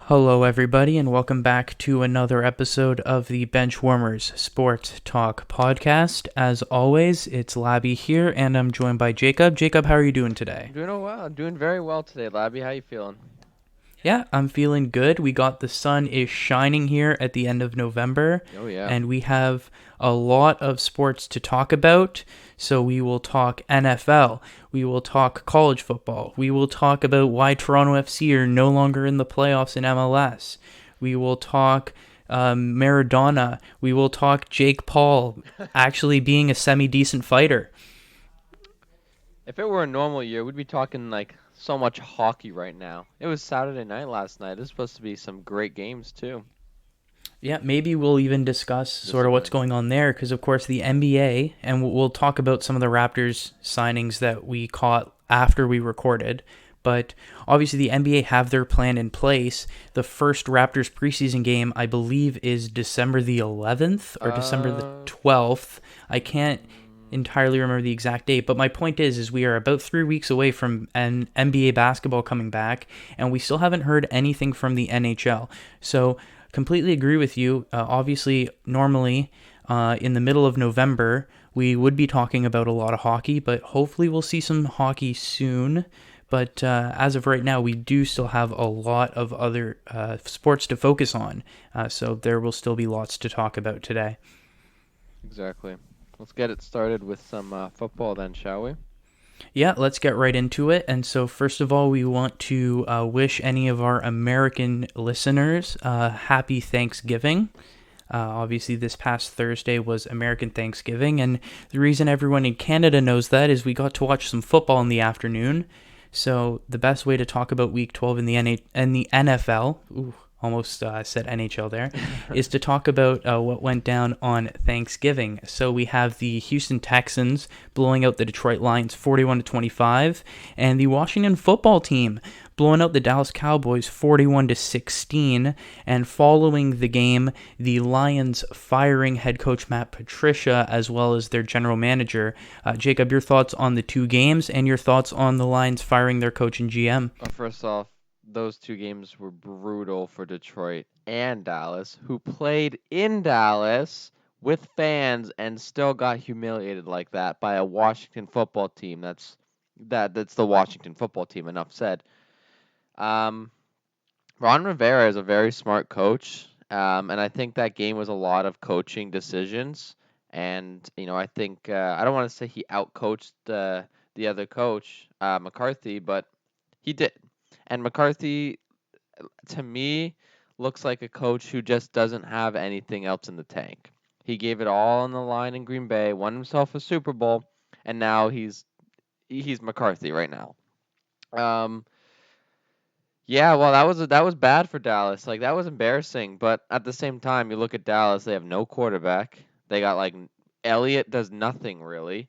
Hello, everybody, and welcome back to another episode of the Benchwarmers Sports Talk podcast. As always, it's Labi here, and I'm joined by Jacob. Jacob, how are you doing today? I'm doing well. I'm doing very well today, Labi. How you feeling? Yeah, I'm feeling good. The sun is shining here at the end of November, Oh yeah. and we have a lot of sports to talk about. So we will talk NFL, we will talk college football, we will talk about why Toronto FC are no longer in the playoffs in MLS. We will talk Maradona. We will talk Jake Paul actually being a semi-decent fighter. If it were a normal year, we'd be talking like so much hockey right now. It was Saturday night last night. There's supposed to be some great games too. Yeah, maybe we'll even discuss sort of what's Disappointing. going on there because, of course, the NBA, and we'll talk about some of the Raptors signings that we caught after we recorded. But obviously, the NBA have their plan in place. The first Raptors preseason game, I believe, is December the 11th or December the Uh, 12th. I can't mm, entirely remember the exact date, but my point is we are about 3 weeks away from an NBA basketball coming back, and we still haven't heard anything from the NHL. So completely agree with you. Obviously, normally in the middle of November, we would be talking about a lot of hockey, but hopefully we'll see some hockey soon. But as of right now, we do still have a lot of other sports to focus on. So there will still be lots to talk about today. exactly. Let's get it started with some football then, shall we? Yeah, let's get right into it. And so, first of all, we want to wish any of our American listeners happy Thanksgiving. Obviously, this past Thursday was American Thanksgiving, and the reason everyone in Canada knows that is we got to watch some football in the afternoon. So, the best way to talk about Week 12 in the NFL, ooh, almost said NHL there, is to talk about what went down on Thanksgiving. So we have the Houston Texans blowing out the Detroit Lions 41-25, and the Washington Football Team blowing out the Dallas Cowboys 41-16. And following the game, the Lions firing head coach Matt Patricia as well as their general manager. Jacob, your thoughts on the two games and your thoughts on the Lions firing their coach and GM? First off, those two games were brutal for Detroit and Dallas, who played in Dallas with fans and still got humiliated like that by a Washington football team. That's the Washington football team. Enough said. Um, Ron Rivera is a very smart coach, and I think that game was a lot of coaching decisions. And I think I don't want to say he outcoached the other coach, McCarthy, but he did. And McCarthy, to me, looks like a coach who just doesn't have anything else in the tank. He gave it all on the line in Green Bay, won himself a Super Bowl, and now he's McCarthy right now. Um, yeah, well, that was bad for Dallas. Like that was embarrassing. But at the same time, you look at Dallas; they have no quarterback. They got like Elliott does nothing really,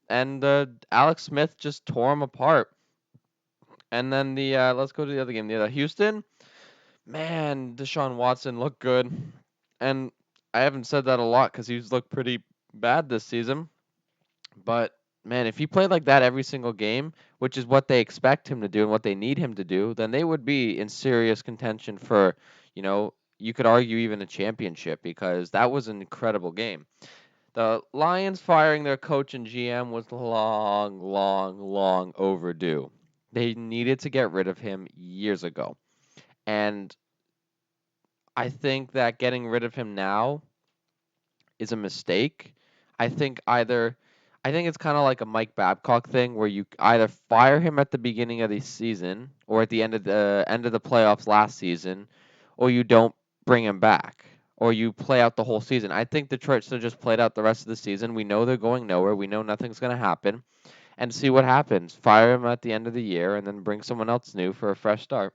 and Alex Smith just tore him apart. And then the let's go to the other game. The other Houston, man, Deshaun Watson looked good, and I haven't said that a lot because he's looked pretty bad this season. But man, if he played like that every single game, which is what they expect him to do and what they need him to do, then they would be in serious contention for, you could argue even a championship because that was an incredible game. The Lions firing their coach and GM was long, long, long overdue. They needed to get rid of him years ago. And I think that getting rid of him now is a mistake. I think either I think it's kind of like a Mike Babcock thing where you either fire him at the beginning of the season or at the end of the playoffs last season, or you don't bring him back or you play out the whole season. I think Detroit should have just played out the rest of the season. We know they're going nowhere. We know nothing's going to happen and see what happens. Fire him at the end of the year and then bring someone else new for a fresh start.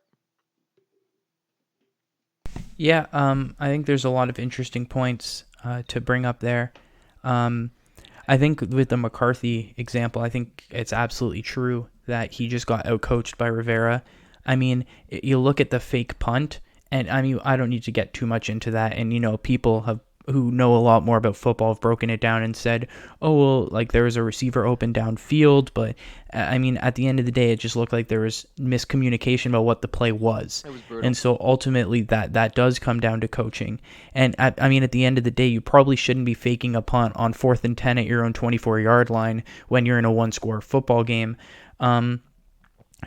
Yeah, I think there's a lot of interesting points to bring up there. Um, I think with the McCarthy example, I think it's absolutely true that he just got outcoached by Rivera. I mean, you look at the fake punt, and I mean, I don't need to get too much into that. And people have who know a lot more about football have broken it down and said, oh, well, like there was a receiver open downfield, but I mean, at the end of the day, it just looked like there was miscommunication about what the play was. It was brutal. And so ultimately that does come down to coaching. And I mean, at the end of the day, you probably shouldn't be faking a punt on 4th and 10 at your own 24-yard line when you're in a one-score football game.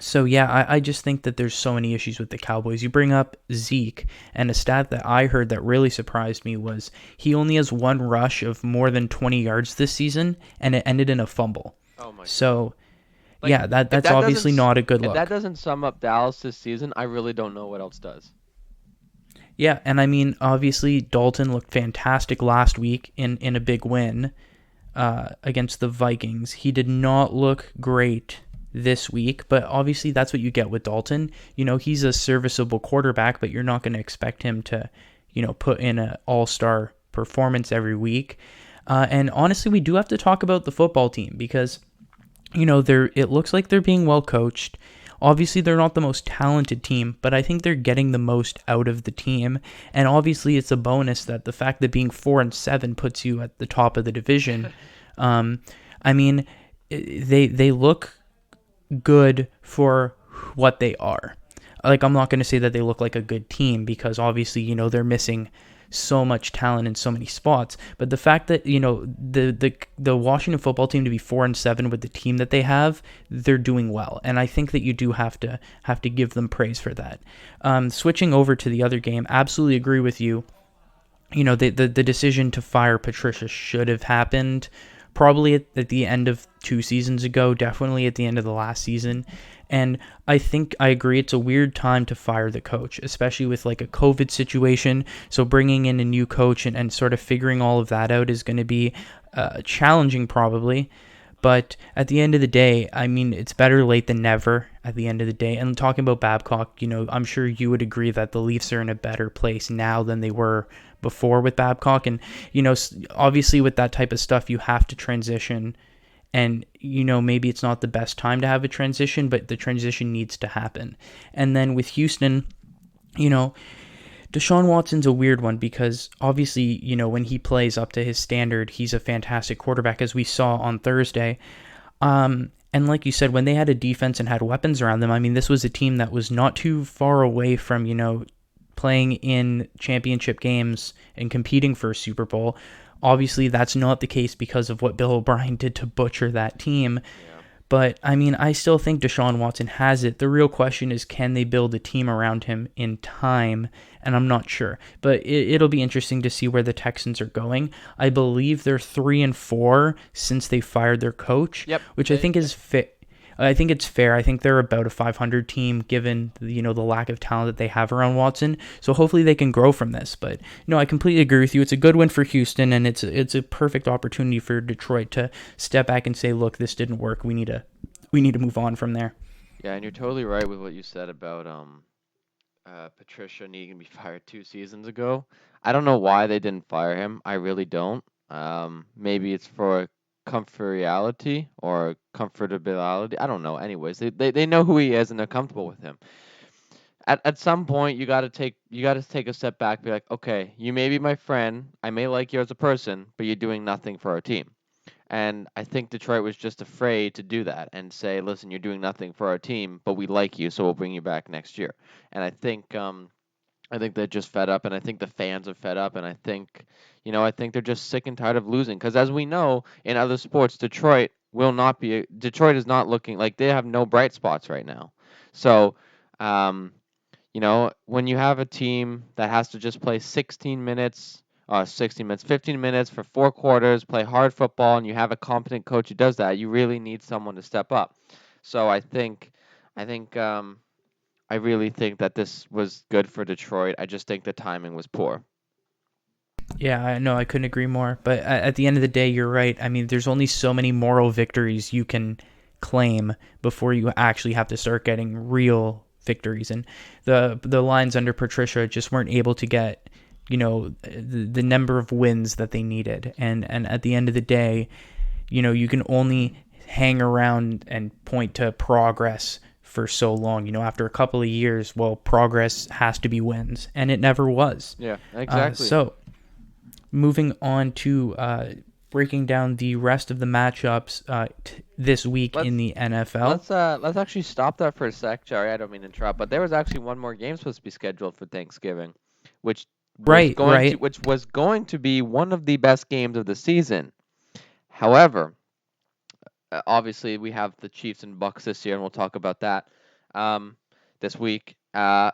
So, yeah, I just think that there's so many issues with the Cowboys. You bring up Zeke, and a stat that I heard that really surprised me was he only has one rush of more than 20 yards this season, and it ended in a fumble. Oh my God. So, Like, yeah, that's obviously not a good If look. that doesn't sum up Dallas this season, I really don't know what else does. Yeah, and I mean, obviously, Dalton looked fantastic last week in a big win against the Vikings. He did not look great this week, but obviously that's what you get with Dalton. You know, he's a serviceable quarterback, but you're not going to expect him to, put in an all-star performance every week. And honestly, we do have to talk about the football team because, it looks like they're being well coached. Obviously, they're not the most talented team, but I think they're getting the most out of the team. And obviously, it's a bonus that the fact that being 4-7 puts you at the top of the division. I mean, they look good for what they are. Like, I'm not going to say that they look like a good team because obviously, they're missing so much talent in so many spots. But the fact that, the Washington football team to be 4-7 with the team that they have, they're doing well. And I think that you do have to give them praise for that. Switching over to the other game, absolutely agree with you. The decision to fire Patricia should have happened probably at the end of 2 seasons ago, definitely at the end of the last season. And I think I agree it's a weird time to fire the coach, especially with like a COVID situation. So bringing in a new coach and sort of figuring all of that out is going to be challenging probably. But at the end of the day, I mean, it's better late than never at the end of the day. And talking about Babcock, I'm sure you would agree that the Leafs are in a better place now than they were before with Babcock. And, obviously with that type of stuff, you have to transition. And, maybe it's not the best time to have a transition, but the transition needs to happen. And then with Houston, Deshaun Watson's a weird one because obviously, when he plays up to his standard, he's a fantastic quarterback, as we saw on Thursday. And like you said, when they had a defense and had weapons around them, I mean, this was a team that was not too far away from, playing in championship games and competing for a Super Bowl. Obviously, that's not the case because of what Bill O'Brien did to butcher that team. Yeah. But, I mean, I still think Deshaun Watson has it. The real question is, can they build a team around him in time? And I'm not sure. But it'll be interesting to see where the Texans are going. I believe they're 3-4 since they fired their coach, which I think is fit. I think it's fair. I think they're about a 500 team given, the lack of talent that they have around Watson. So hopefully they can grow from this. But, I completely agree with you. It's a good win for Houston, and it's a perfect opportunity for Detroit to step back and say, look, this didn't work. We need to move on from there. Yeah, and you're totally right with what you said about Patricia needing to be fired 2 seasons ago. I don't know why they didn't fire him. I really don't. Maybe it's for comfortability or comfortability. I don't know. Anyways, they know who he is and they're comfortable with him. At some point you gotta take a step back, be like, okay, you may be my friend, I may like you as a person, but you're doing nothing for our team. And I think Detroit was just afraid to do that and say, listen, you're doing nothing for our team, but we like you, so we'll bring you back next year. And I think they're just fed up, and I think the fans are fed up, and I think they're just sick and tired of losing. Because as we know in other sports, Detroit is not looking like they have no bright spots right now. So, when you have a team that has to just play 16 minutes, 16 minutes, 15 minutes for 4 quarters, play hard football, and you have a competent coach who does that, you really need someone to step up. So I think. I really think that this was good for Detroit. I just think the timing was poor. Yeah, I know. I couldn't agree more. But at the end of the day, you're right. I mean, there's only so many moral victories you can claim before you actually have to start getting real victories. And the Lions under Patricia just weren't able to get, the number of wins that they needed. And at the end of the day, you can only hang around and point to progress for so long. After a couple of years, well, progress has to be wins, and it never was. Yeah, exactly. moving on to breaking down the rest of the matchups this week Let's in the NFL. let's actually stop that for a sec. Sorry, I don't mean to interrupt, but there was actually one more game supposed to be scheduled for Thanksgiving, which Right, right. was going to be one of the best games of the season. However, obviously we have the Chiefs and Bucks this year, and we'll talk about that this week. The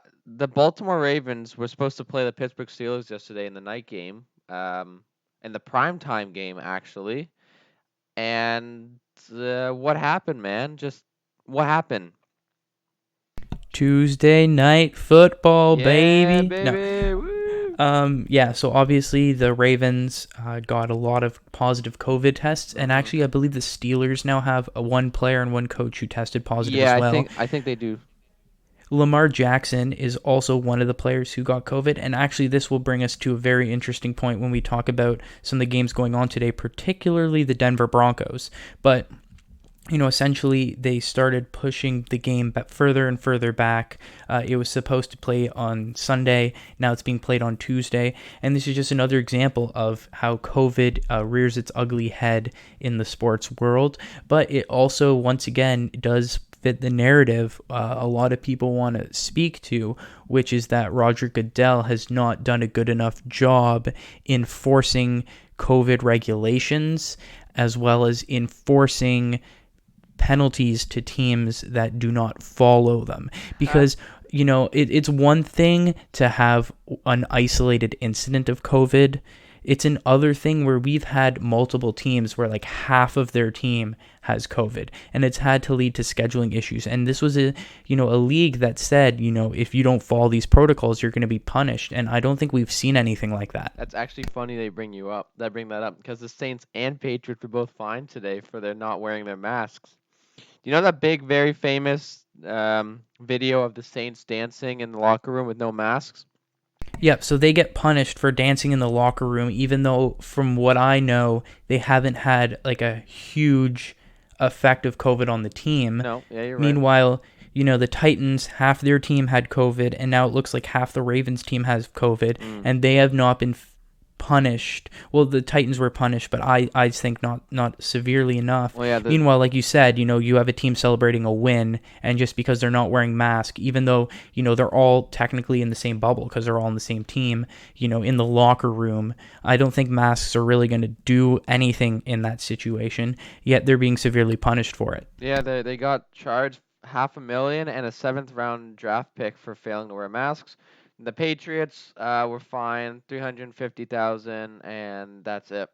Baltimore Ravens were supposed to play the Pittsburgh Steelers yesterday in the night game, in the primetime game actually. And what happened, man? Just what happened? Tuesday night football, Yeah, baby. No. baby. Woo. Yeah, so obviously the Ravens got a lot of positive COVID tests, and actually I believe the Steelers now have a one player and one coach who tested positive Yeah, as well. I think they do. Lamar Jackson is also one of the players who got COVID, and actually this will bring us to a very interesting point when we talk about some of the games going on today, particularly the Denver Broncos. But essentially they started pushing the game further and further back. It was supposed to play on Sunday. Now it's being played on Tuesday. And this is just another example of how COVID rears its ugly head in the sports world. But it also, once again, does fit the narrative a lot of people want to speak to, which is that Roger Goodell has not done a good enough job enforcing COVID regulations, as well as enforcing penalties to teams that do not follow them. Because it's one thing to have an isolated incident of COVID. It's an other thing where we've had multiple teams where like half of their team has COVID, and it's had to lead to scheduling issues. And this was a league that said, if you don't follow these protocols, you're going to be punished. And I don't think we've seen anything like that. That's actually funny they bring that up because the Saints and Patriots were both fined today for their not wearing their masks. You know that big, very famous video of the Saints dancing in the locker room with no masks? Yep, so they get punished for dancing in the locker room, even though, from what I know, they haven't had like a huge effect of COVID on the team. No, yeah, you're right. Meanwhile, the Titans, half their team had COVID, and now it looks like half the Ravens team has COVID, and they have not been punished. Well, the Titans were punished, but I think not severely enough. Well, yeah, Meanwhile, like you said, you have a team celebrating a win, and just because they're not wearing masks, even though they're all technically in the same bubble because they're all on the same team, in the locker room, I don't think masks are really going to do anything in that situation. Yet they're being severely punished for it. Yeah, they got charged $500,000 and a 7th-round draft pick for failing to wear masks. The Patriots were fined $350,000, and that's it.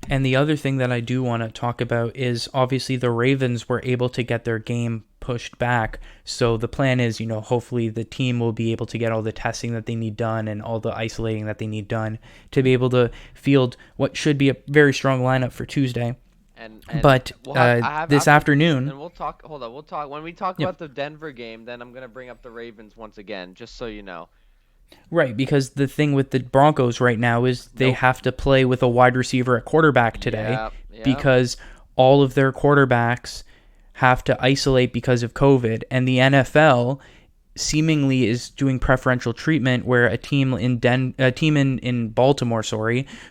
And the other thing that I do want to talk about is obviously the Ravens were able to get their game pushed back. So the plan is, hopefully the team will be able to get all the testing that they need done and all the isolating that they need done to be able to field what should be a very strong lineup for Tuesday. But this afternoon, and we'll talk. Hold on, we'll talk when we talk about the Denver game. Then I'm gonna bring up the Ravens once again, just so you know. Right, because the thing with the Broncos right now is they have to play with a wide receiver at quarterback today because all of their quarterbacks have to isolate because of COVID, and the NFL seemingly is doing preferential treatment where a team in Baltimore,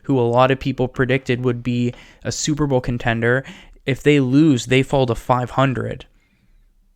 who a lot of people predicted would be a Super Bowl contender, if they lose, they fall to 500.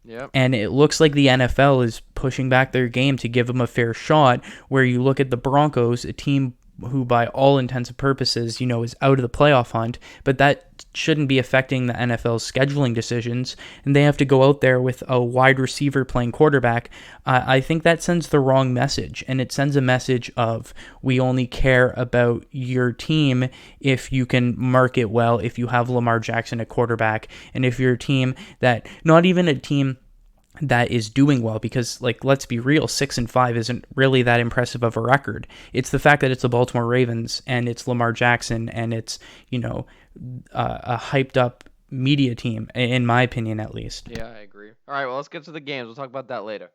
Yep. And it looks like the NFL is pushing back their game to give them a fair shot, where you look at the Broncos, a team who by all intents and purposes, is out of the playoff hunt, but that shouldn't be affecting the NFL's scheduling decisions, and they have to go out there with a wide receiver playing quarterback. I think that sends the wrong message, and it sends a message of we only care about your team if you can market well, if you have Lamar Jackson at quarterback, and if you're a team that, not even a team that is doing well, because let's be real, 6-5 isn't really that impressive of a record. It's the fact that it's the Baltimore Ravens and it's Lamar Jackson and it's a hyped up media team, in my opinion at least. Yeah, I agree. All right, well, let's get to the games. We'll talk about that later.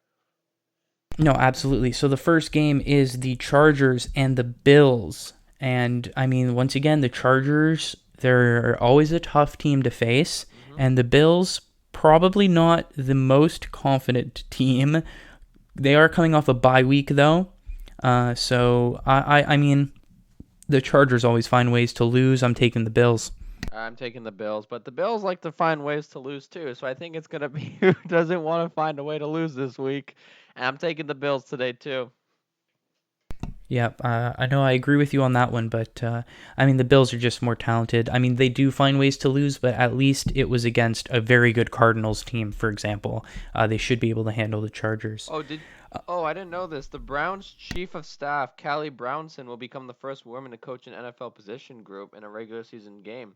No, absolutely. So the first game is the Chargers and the Bills, and I mean, once again, the Chargers, they're always a tough team to face, and the Bills, probably not the most confident team. They are coming off a bye week, though. So I mean, the Chargers always find ways to lose. I'm taking the Bills. I'm taking the Bills, but the Bills like to find ways to lose too. So I think it's gonna be who doesn't want to find a way to lose this week. And I'm taking the Bills today too. Yeah, I know I agree with you on that one, but I mean, the Bills are just more talented. I mean, they do find ways to lose, but at least it was against a very good Cardinals team, for example. They should be able to handle the Chargers. Oh, did Oh, I didn't know this. The Browns chief of staff, Callie Brownson, will become the first woman to coach an NFL position group in a regular season game.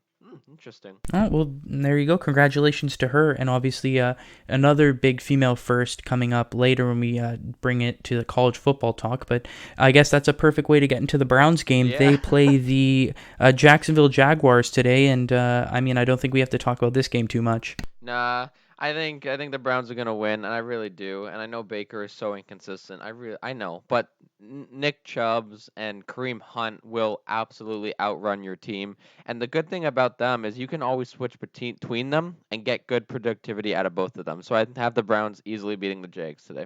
Interesting. Oh, well, there you go. Congratulations to her. And obviously, another big female first coming up later when we bring it to the college football talk. But I guess that's a perfect way to get into the Browns game. Yeah. They play the Jacksonville Jaguars today. And I mean, I don't think we have to talk about this game too much. Nah, I think the Browns are gonna win, and I really do. And I know Baker is so inconsistent. I know, but Nick Chubbs and Kareem Hunt will absolutely outrun your team. And the good thing about them is you can always switch between them and get good productivity out of both of them. So I have the Browns easily beating the Jags today.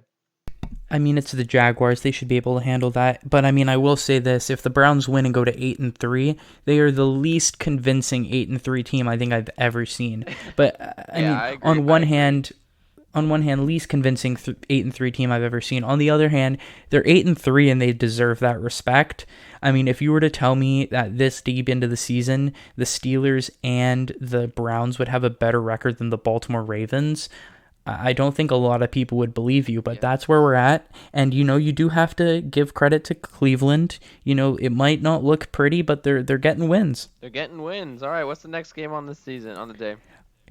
I mean, it's the Jaguars; they should be able to handle that. But I mean, I will say this: if the Browns win and go to 8-3, they are the least convincing 8-3 team I think I've ever seen. But I Yeah, mean, I agree. on one hand, least convincing 8-3 team I've ever seen. On the other hand, they're 8-3 and they deserve that respect. I mean, if you were to tell me that this deep into the season, the Steelers and the Browns would have a better record than the Baltimore Ravens, I don't think a lot of people would believe you, but Yeah. that's where we're at. And you do have to give credit to Cleveland. It might not look pretty, but they're getting wins. They're getting wins. All right, what's the next game on the season, on the day?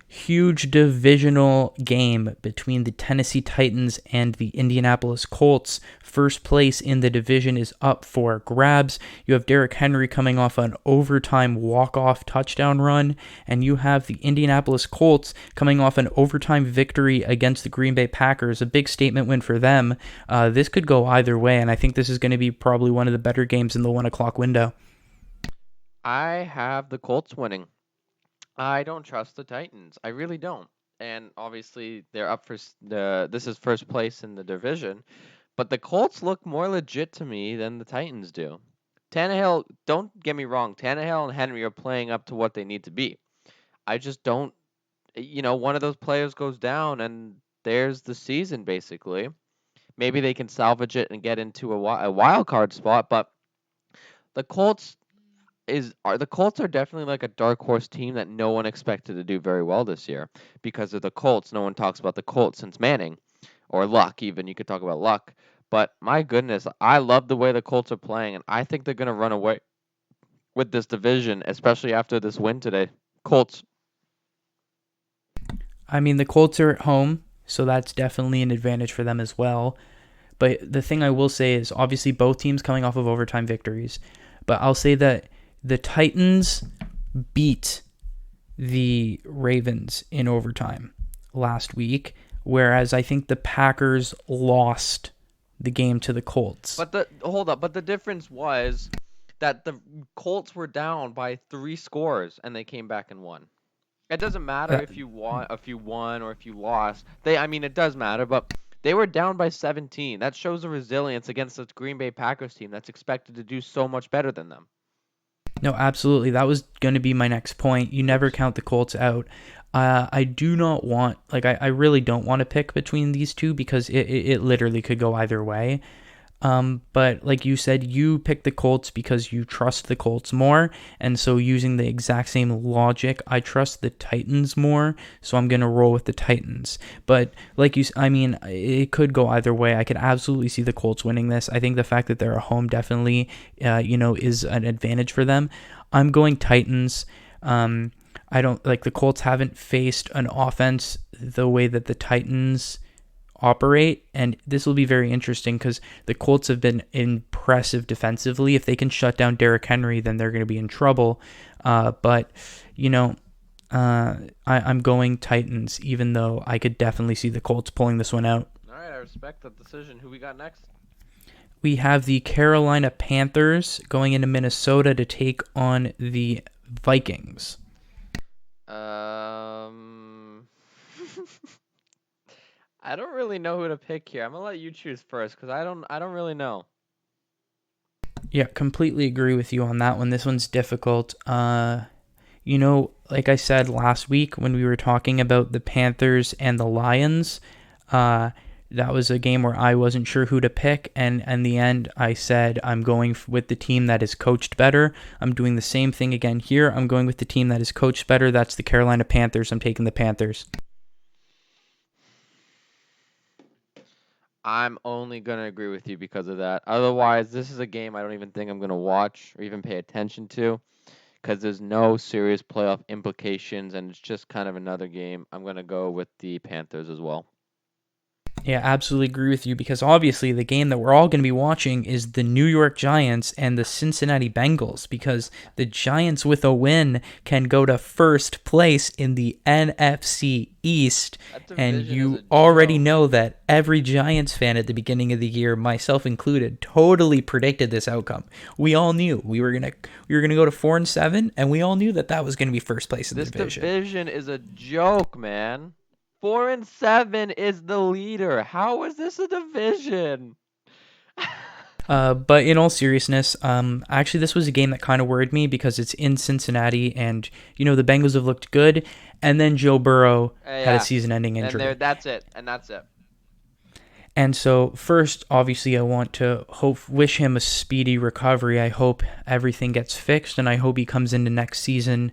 Huge divisional game between the Tennessee Titans and the Indianapolis Colts. First place in the division is up for grabs. You have Derrick Henry coming off an overtime walk-off touchdown run, and you have the Indianapolis Colts coming off an overtime victory against the Green Bay Packers. A big statement win for them. This could go either way, and I think this is going to be probably one of the better games in the 1 o'clock window. I have the Colts winning. I don't trust the Titans. I really don't. And obviously, they're up for this is first place in the division, but the Colts look more legit to me than the Titans do. Tannehill, don't get me wrong, Tannehill and Henry are playing up to what they need to be. I just don't, one of those players goes down and there's the season basically. Maybe they can salvage it and get into a wild card spot, but the Colts the Colts are definitely like a dark horse team that no one expected to do very well this year because of the Colts. No one talks about the Colts since Manning or Luck even. You could talk about Luck. But my goodness, I love the way the Colts are playing and I think they're going to run away with this division, especially after this win today. Colts. I mean, the Colts are at home, so that's definitely an advantage for them as well. But the thing I will say is obviously both teams coming off of overtime victories. But I'll say that the Titans beat the Ravens in overtime last week, whereas I think the Packers lost the game to the Colts. But the difference was that the Colts were down by 3 scores and they came back and won. It doesn't matter Uh, if you won or if you lost. I mean, it does matter, but they were down by 17. That shows the resilience against the Green Bay Packers team that's expected to do so much better than them. No, absolutely. That was going to be my next point. You never count the Colts out. I do not want, I really don't want to pick between these two because it literally could go either way. But like you said, you picked the Colts because you trust the Colts more. And so using the exact same logic, I trust the Titans more. So I'm going to roll with the Titans. But I mean, it could go either way. I could absolutely see the Colts winning this. I think the fact that they're at home definitely, is an advantage for them. I'm going Titans. I don't like the Colts haven't faced an offense the way that the Titans operate, and this will be very interesting because the Colts have been impressive defensively. If they can shut down Derrick Henry, then they're going to be in trouble. But I'm going Titans, even though I could definitely see the Colts pulling this one out. All right, I respect that decision. Who we got next? We have the Carolina Panthers going into Minnesota to take on the Vikings. I don't really know who to pick here. I'm gonna let you choose first because I don't really know. Yeah, completely agree with you on that one. This one's difficult. Like I said last week when we were talking about the Panthers and the Lions, uh, that was a game where I wasn't sure who to pick, and in the end, I said I'm going with the team that is coached better. I'm doing the same thing again here. I'm going with the team that is coached better. That's the Carolina Panthers. I'm taking the Panthers. I'm only going to agree with you because of that. Otherwise, this is a game I don't even think I'm going to watch or even pay attention to because there's no serious playoff implications and it's just kind of another game. I'm going to go with the Panthers as well. Yeah, absolutely agree with you because obviously the game that we're all going to be watching is the New York Giants and the Cincinnati Bengals because the Giants with a win can go to first place in the NFC East. That And division is a you already joke. know that every Giants fan at the beginning of the year, myself included, totally predicted this outcome. We all knew we were gonna go to 4-7, and we all knew that that was going to be first place in the This division. division is a joke, man. 4-7 is the leader. How is this a division? But in all seriousness, actually, this was a game that kind of worried me because it's in Cincinnati, and the Bengals have looked good, and then Joe Burrow had a Yeah, season-ending and there, injury. that's it, and that's it. And so, first, obviously, I want to wish him a speedy recovery. I hope everything gets fixed, and I hope he comes into next season,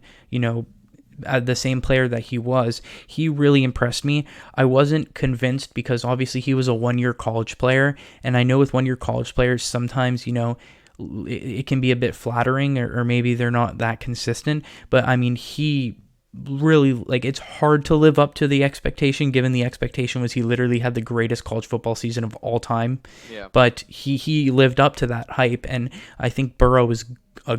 the same player that he was. He really impressed me. I wasn't convinced because obviously he was a 1-year college player, and I know with 1-year college players sometimes it can be a bit flattering, or maybe they're not that consistent. But I mean, he really, like, it's hard to live up to the expectation given the expectation was he literally had the greatest college football season of all time. Yeah. But he lived up to that hype, and I think Burrow is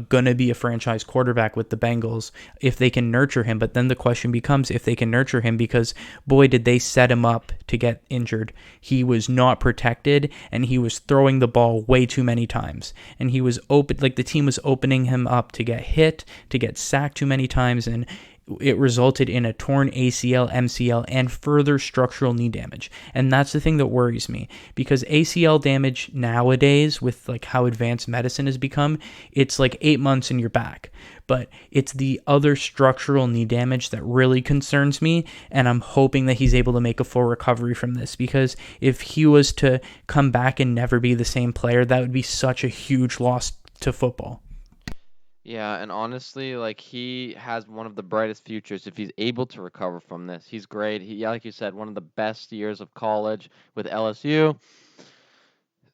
gonna be a franchise quarterback with the Bengals if they can nurture him. But then the question becomes if they can nurture him, because boy did they set him up to get injured. He was not protected, and he was throwing the ball way too many times, and he was open, like the team was opening him up to get hit, to get sacked too many times, and it resulted in a torn ACL, MCL, and further structural knee damage. And that's the thing that worries me, because ACL damage nowadays, with like how advanced medicine has become, it's like 8 months and you're back. But it's the other structural knee damage that really concerns me, and I'm hoping that he's able to make a full recovery from this, because if he was to come back and never be the same player, that would be such a huge loss to football. Yeah, and honestly, like he has one of the brightest futures if he's able to recover from this. He's great. Yeah, like you said, one of the best years of college with LSU.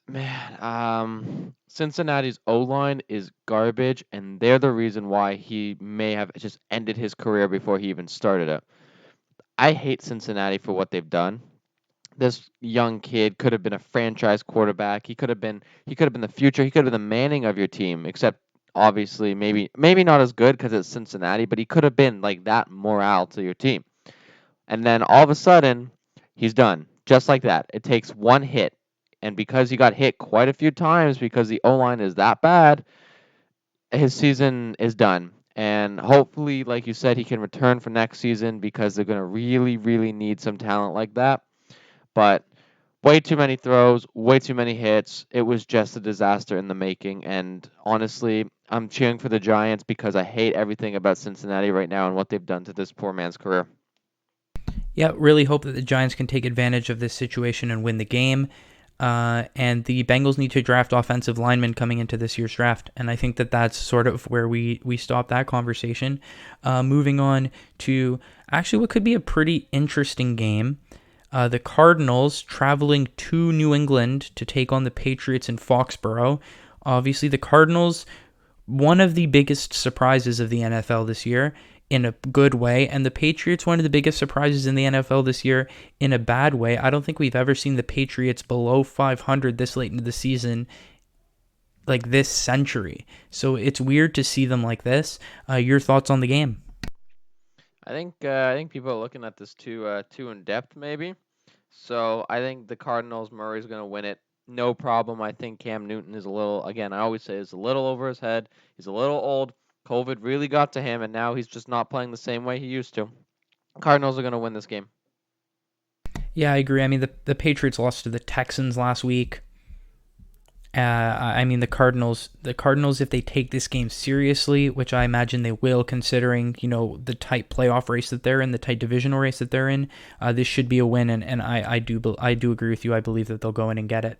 Man, Cincinnati's O-line is garbage, and they're the reason why he may have just ended his career before he even started it. I hate Cincinnati for what they've done. This young kid could have been a franchise quarterback. He could have been the future. He could have been the Manning of your team, except obviously maybe not as good because it's Cincinnati, but he could have been like that morale to your team. And then all of a sudden, he's done. Just like that. It takes one hit. And because he got hit quite a few times because the O line is that bad, his season is done. And hopefully, like you said, he can return for next season because they're going to really, really need some talent like that. But way too many throws, way too many hits. It was just a disaster in the making. And honestly, I'm cheering for the Giants because I hate everything about Cincinnati right now and what they've done to this poor man's career. Yeah, really hope that the Giants can take advantage of this situation and win the game. And the Bengals need to draft offensive linemen coming into this year's draft. And I think that that's sort of where we stop that conversation. Moving on to actually what could be a pretty interesting game. The Cardinals traveling to New England to take on the Patriots in Foxborough. Obviously, the Cardinals, one of the biggest surprises of the NFL this year in a good way, and the Patriots, one of the biggest surprises in the NFL this year in a bad way. I don't think we've ever seen the Patriots below 500 this late into the season, like this century. So it's weird to see them like this. Your thoughts on the game? I think people are looking at this too in depth maybe. So I think the Cardinals Murray's going to win it. No problem. I think Cam Newton is a little, again, I always say is a little over his head. He's a little old. COVID really got to him, and now he's just not playing the same way he used to. Cardinals are going to win this game. Yeah, I agree. I mean, the Patriots lost to the Texans last week. I mean, the Cardinals, if they take this game seriously, which I imagine they will, considering the tight playoff race that they're in, the tight divisional race that they're in, this should be a win, and I do agree with you. I believe that they'll go in and get it.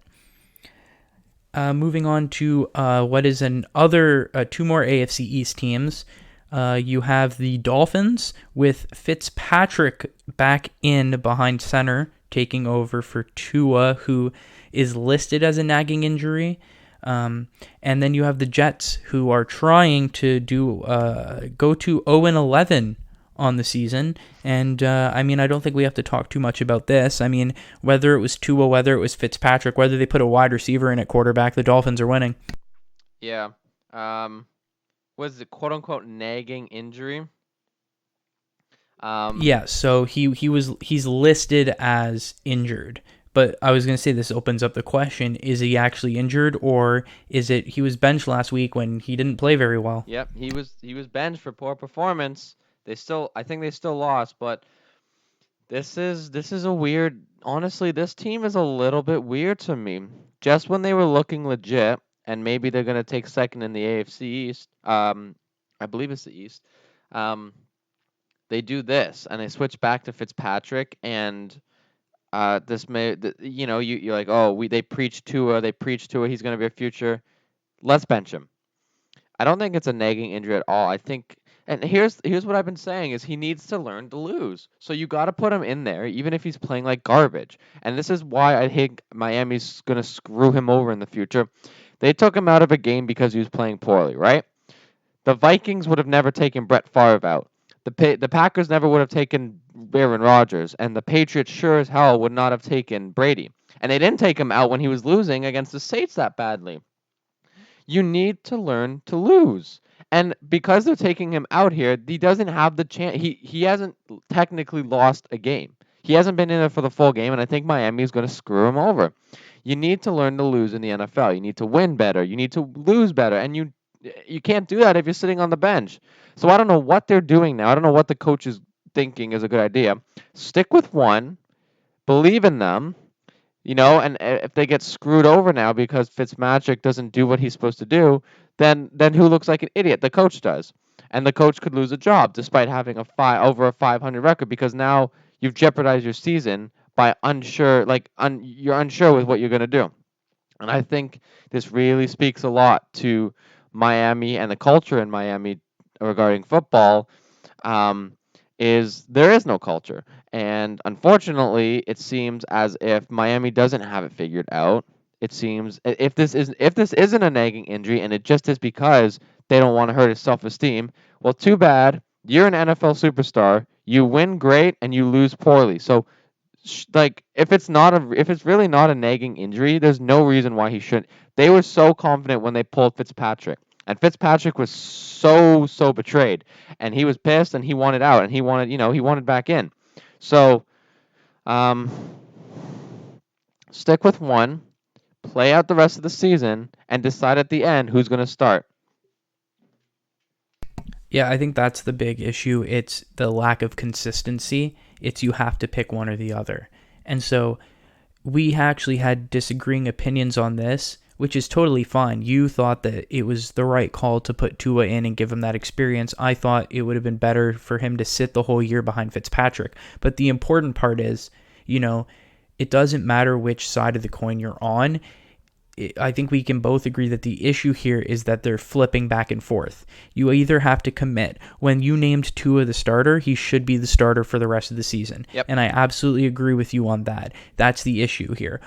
Moving on to what is two more AFC East teams. You have the Dolphins with Fitzpatrick back in behind center, taking over for Tua, who is listed as a nagging injury. And then you have the Jets, who are trying to go to 0-11 on the season. And I mean, I don't think we have to talk too much about this. I mean, whether it was Tua, whether it was Fitzpatrick, whether they put a wide receiver in at quarterback, the Dolphins are winning. Yeah. Was it quote unquote nagging injury? Yeah, so he's listed as injured. But I was going to say, this opens up the question, is he actually injured, or is it he was benched last week when he didn't play very well? Yep, he was benched for poor performance. I think they still lost, but this is a weird. Honestly, this team is a little bit weird to me. Just when they were looking legit, and maybe they're gonna take second in the AFC East. I believe it's the East. Um, they do this, and they switch back to Fitzpatrick, and this may, you're like, oh, they preach Tua, he's gonna be a future. Let's bench him. I don't think it's a nagging injury at all. I think, and here's what I've been saying is he needs to learn to lose. So you got to put him in there, even if he's playing like garbage. And this is why I think Miami's gonna screw him over in the future. They took him out of a game because he was playing poorly, right? The Vikings would have never taken Brett Favre out. The Packers never would have taken Aaron Rodgers, and the Patriots sure as hell would not have taken Brady. And they didn't take him out when he was losing against the Saints that badly. You need to learn to lose. And because they're taking him out here, he doesn't have the chance. He hasn't technically lost a game. He hasn't been in there for the full game, and I think Miami is going to screw him over. You need to learn to lose in the NFL. You need to win better. You need to lose better, and you can't do that if you're sitting on the bench. So I don't know what they're doing now. I don't know what the coach is thinking is a good idea. Stick with one, believe in them, and if they get screwed over now because Fitzmagic doesn't do what he's supposed to do, then who looks like an idiot? The coach does, and the coach could lose a job despite having over a 500 record because now you've jeopardized your season by you're unsure with what you're going to do. And I think this really speaks a lot to Miami and the culture in Miami regarding football. Um, is there is no culture. And unfortunately, it seems as if Miami doesn't have it figured out. It seems if this isn't a nagging injury and it just is because they don't want to hurt his self-esteem, well, too bad. You're an NFL superstar. You win great and you lose poorly. So if it's really not a nagging injury, there's no reason why he shouldn't. They were so confident when they pulled Fitzpatrick. And Fitzpatrick was so betrayed, and he was pissed, and he wanted out, and he wanted back in. So, um, stick with one, play out the rest of the season, and decide at the end who's going to start. Yeah, I think that's the big issue. It's the lack of consistency. It's you have to pick one or the other. And so we actually had disagreeing opinions on this, which is totally fine. You thought that it was the right call to put Tua in and give him that experience. I thought it would have been better for him to sit the whole year behind Fitzpatrick. But the important part is, it doesn't matter which side of the coin you're on. I think we can both agree that the issue here is that they're flipping back and forth. You either have to commit. When you named Tua the starter, he should be the starter for the rest of the season. Yep. And I absolutely agree with you on that. That's the issue here.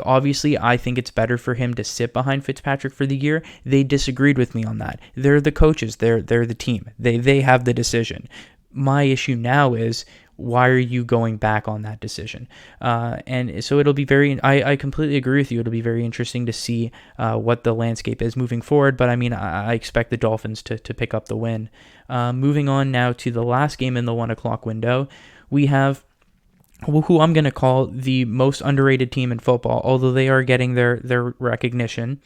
Obviously, I think it's better for him to sit behind Fitzpatrick for the year. They disagreed with me on that. They're the coaches. They're the team. They have the decision. My issue now is, why are you going back on that decision? And so it'll be I completely agree with you. It'll be very interesting to see what the landscape is moving forward. But I mean, I expect the Dolphins to pick up the win. Moving on now to the last game in the 1 o'clock window, we have who I'm going to call the most underrated team in football, although they are getting their recognition,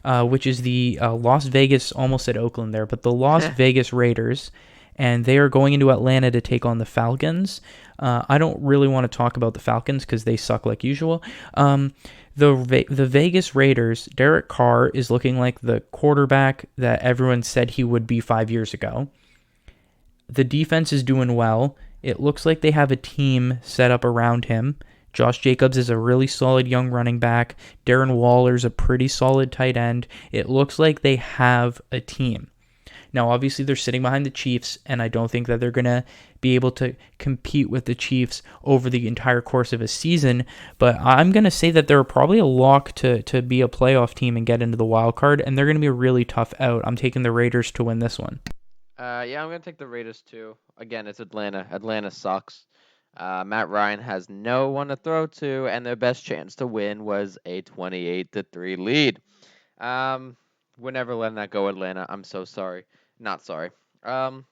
which is the Las Vegas, almost said Oakland there, but the Las Vegas Raiders. And they are going into Atlanta to take on the Falcons. I don't really want to talk about the Falcons because they suck like usual. The Vegas Raiders, Derek Carr is looking like the quarterback that everyone said he would be 5 years ago. The defense is doing well. It looks like they have a team set up around him. Josh Jacobs is a really solid young running back. Darren Waller's a pretty solid tight end. It looks like they have a team. Now, obviously, they're sitting behind the Chiefs, and I don't think that they're going to be able to compete with the Chiefs over the entire course of a season, but I'm going to say that they're probably a lock to be a playoff team and get into the wild card, and they're going to be a really tough out. I'm taking the Raiders to win this one. Yeah, I'm gonna take the Raiders too. Again, it's Atlanta. Atlanta sucks. Matt Ryan has no one to throw to, and their best chance to win was a 28-3 lead. Um, we're never letting that go, Atlanta. I'm so sorry. Not sorry. Um,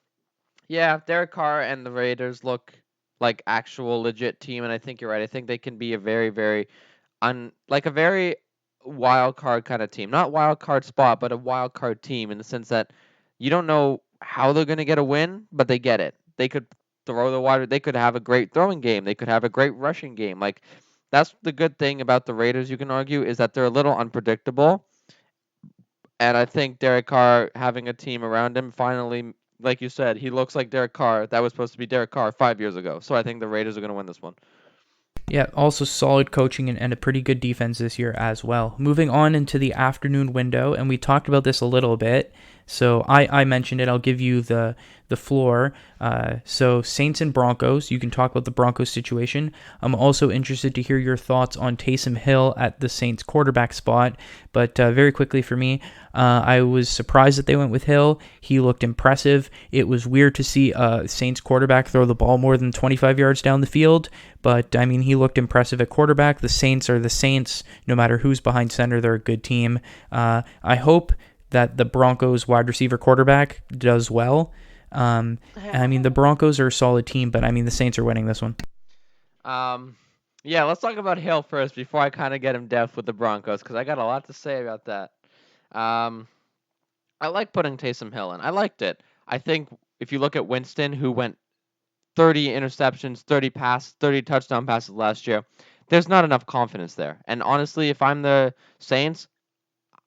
yeah, Derek Carr and the Raiders look like actual legit team, and I think you're right. I think they can be a very, very like a very wild card kind of team. Not wild card spot, but a wild card team in the sense that you don't know how they're going to get a win, but they get it. They could throw the water. They could have a great throwing game. They could have a great rushing game. Like that's the good thing about the Raiders. You can argue is that they're a little unpredictable, and I think Derek Carr having a team around him finally, like you said, he looks like Derek Carr. That was supposed to be Derek Carr 5 years ago. So I think the Raiders are going to win this one. Yeah, also solid coaching and a pretty good defense this year as well. Moving on into the afternoon window, and we talked about this a little bit. So I mentioned it. I'll give you the floor. So Saints and Broncos. You can talk about the Broncos situation. I'm also interested to hear your thoughts on Taysom Hill at the Saints quarterback spot. But very quickly for me, I was surprised that they went with Hill. He looked impressive. It was weird to see a Saints quarterback throw the ball more than 25 yards down the field. But, I mean, he looked impressive at quarterback. The Saints are the Saints. No matter who's behind center, they're a good team. I hope that the Broncos wide receiver quarterback does well. I mean, the Broncos are a solid team, but, I mean, the Saints are winning this one. Yeah, let's talk about Hill first before I kind of get him depth with the Broncos because I got a lot to say about that. I like putting Taysom Hill in. I liked it. I think if you look at Winston, who went 30 interceptions, 30 touchdown passes last year, there's not enough confidence there. And honestly, if I'm the Saints,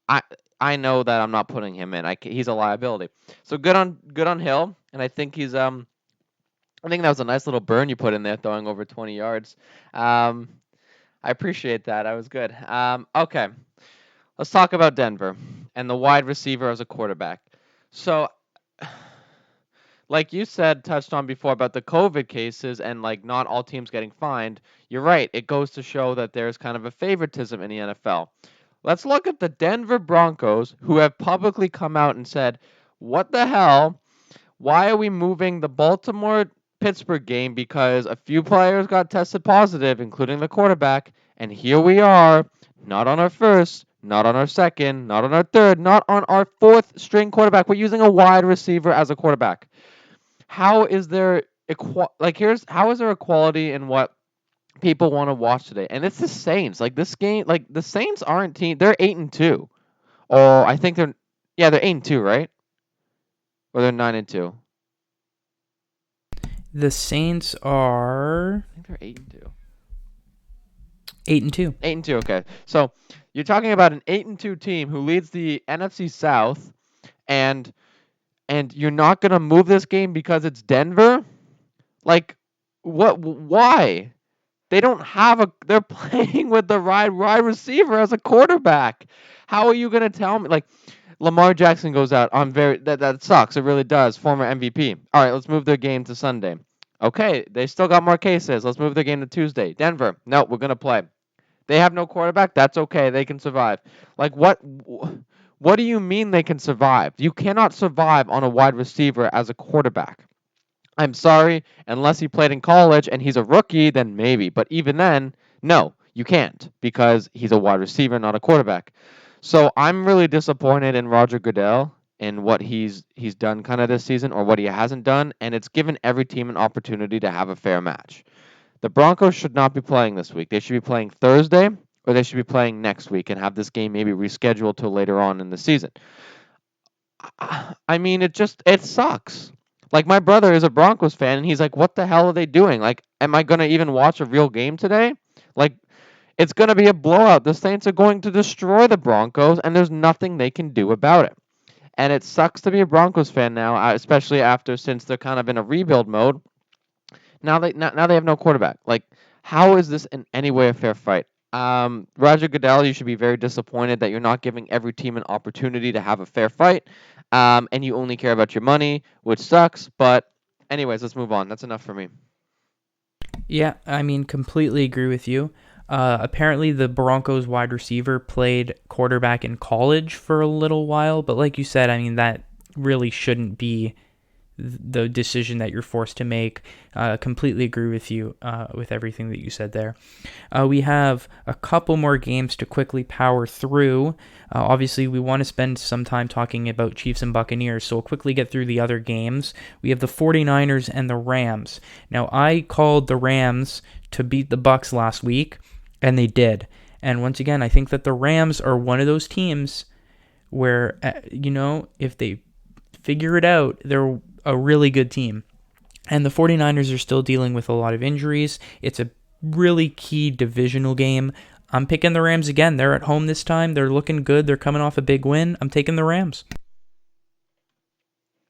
I I know that I'm not putting him in. He's a liability. So good on Hill, and I think that was a nice little burn you put in there, throwing over 20 yards. Um, I appreciate that. That was good. Okay, let's talk about Denver and the wide receiver as a quarterback. So, like you said, touched on before about the COVID cases and like not all teams getting fined. You're right. It goes to show that there's kind of a favoritism in the NFL. Let's look at the Denver Broncos, who have publicly come out and said, "What the hell? Why are we moving the Baltimore Pittsburgh game because a few players got tested positive, including the quarterback, and here we are, not on our first, not on our second, not on our third, not on our fourth string quarterback. We're using a wide receiver as a quarterback. How is there how is there equality in what people want to watch today? And it's the Saints. Like this game, like the Saints aren't team. They're 8-2. Or I think they're 8-2, right? Or they're 9-2. The Saints are I think they're 8-2. 8-2. 8-2. Okay, so you're talking about an 8-2 team who leads the NFC South, and you're not gonna move this game because it's Denver. Like, what? Why? They don't have a. They're playing with the wide receiver as a quarterback. How are you gonna tell me? Like, Lamar Jackson goes out. That sucks. It really does. Former MVP. All right, let's move their game to Sunday. Okay, they still got more cases. Let's move their game to Tuesday. Denver. No, we're gonna play. They have no quarterback. That's okay. They can survive. Like what? What do you mean they can survive? You cannot survive on a wide receiver as a quarterback. I'm sorry, unless he played in college and he's a rookie, then maybe. But even then, no, you can't because he's a wide receiver, not a quarterback. So I'm really disappointed in Roger Goodell and what he's done kind of this season or what he hasn't done, and it's given every team an opportunity to have a fair match. The Broncos should not be playing this week. They should be playing Thursday or they should be playing next week and have this game maybe rescheduled till later on in the season. I mean, it sucks. Like my brother is a Broncos fan and he's like, "What the hell are they doing? Like am I going to even watch a real game today?" Like It's going to be a blowout. The Saints are going to destroy the Broncos, and there's nothing they can do about it. And it sucks to be a Broncos fan now, especially since they're kind of in a rebuild mode. Now they have no quarterback. Like, how is this in any way a fair fight? Roger Goodell, you should be very disappointed that you're not giving every team an opportunity to have a fair fight, and you only care about your money, which sucks. But anyways, let's move on. That's enough for me. Yeah, I mean, completely agree with you. Apparently, the Broncos wide receiver played quarterback in college for a little while, but like you said, I mean, that really shouldn't be the decision that you're forced to make. Completely agree with you with everything that you said there. We have a couple more games to quickly power through. Obviously, we want to spend some time talking about Chiefs and Buccaneers, so we'll quickly get through the other games. We have the 49ers and the Rams. Now, I called the Rams to beat the Bucks last week, and they did. And once again, I think that the Rams are one of those teams where, if they figure it out, they're a really good team. And the 49ers are still dealing with a lot of injuries. It's a really key divisional game. I'm picking the Rams again. They're at home this time. They're looking good. They're coming off a big win. I'm taking the Rams.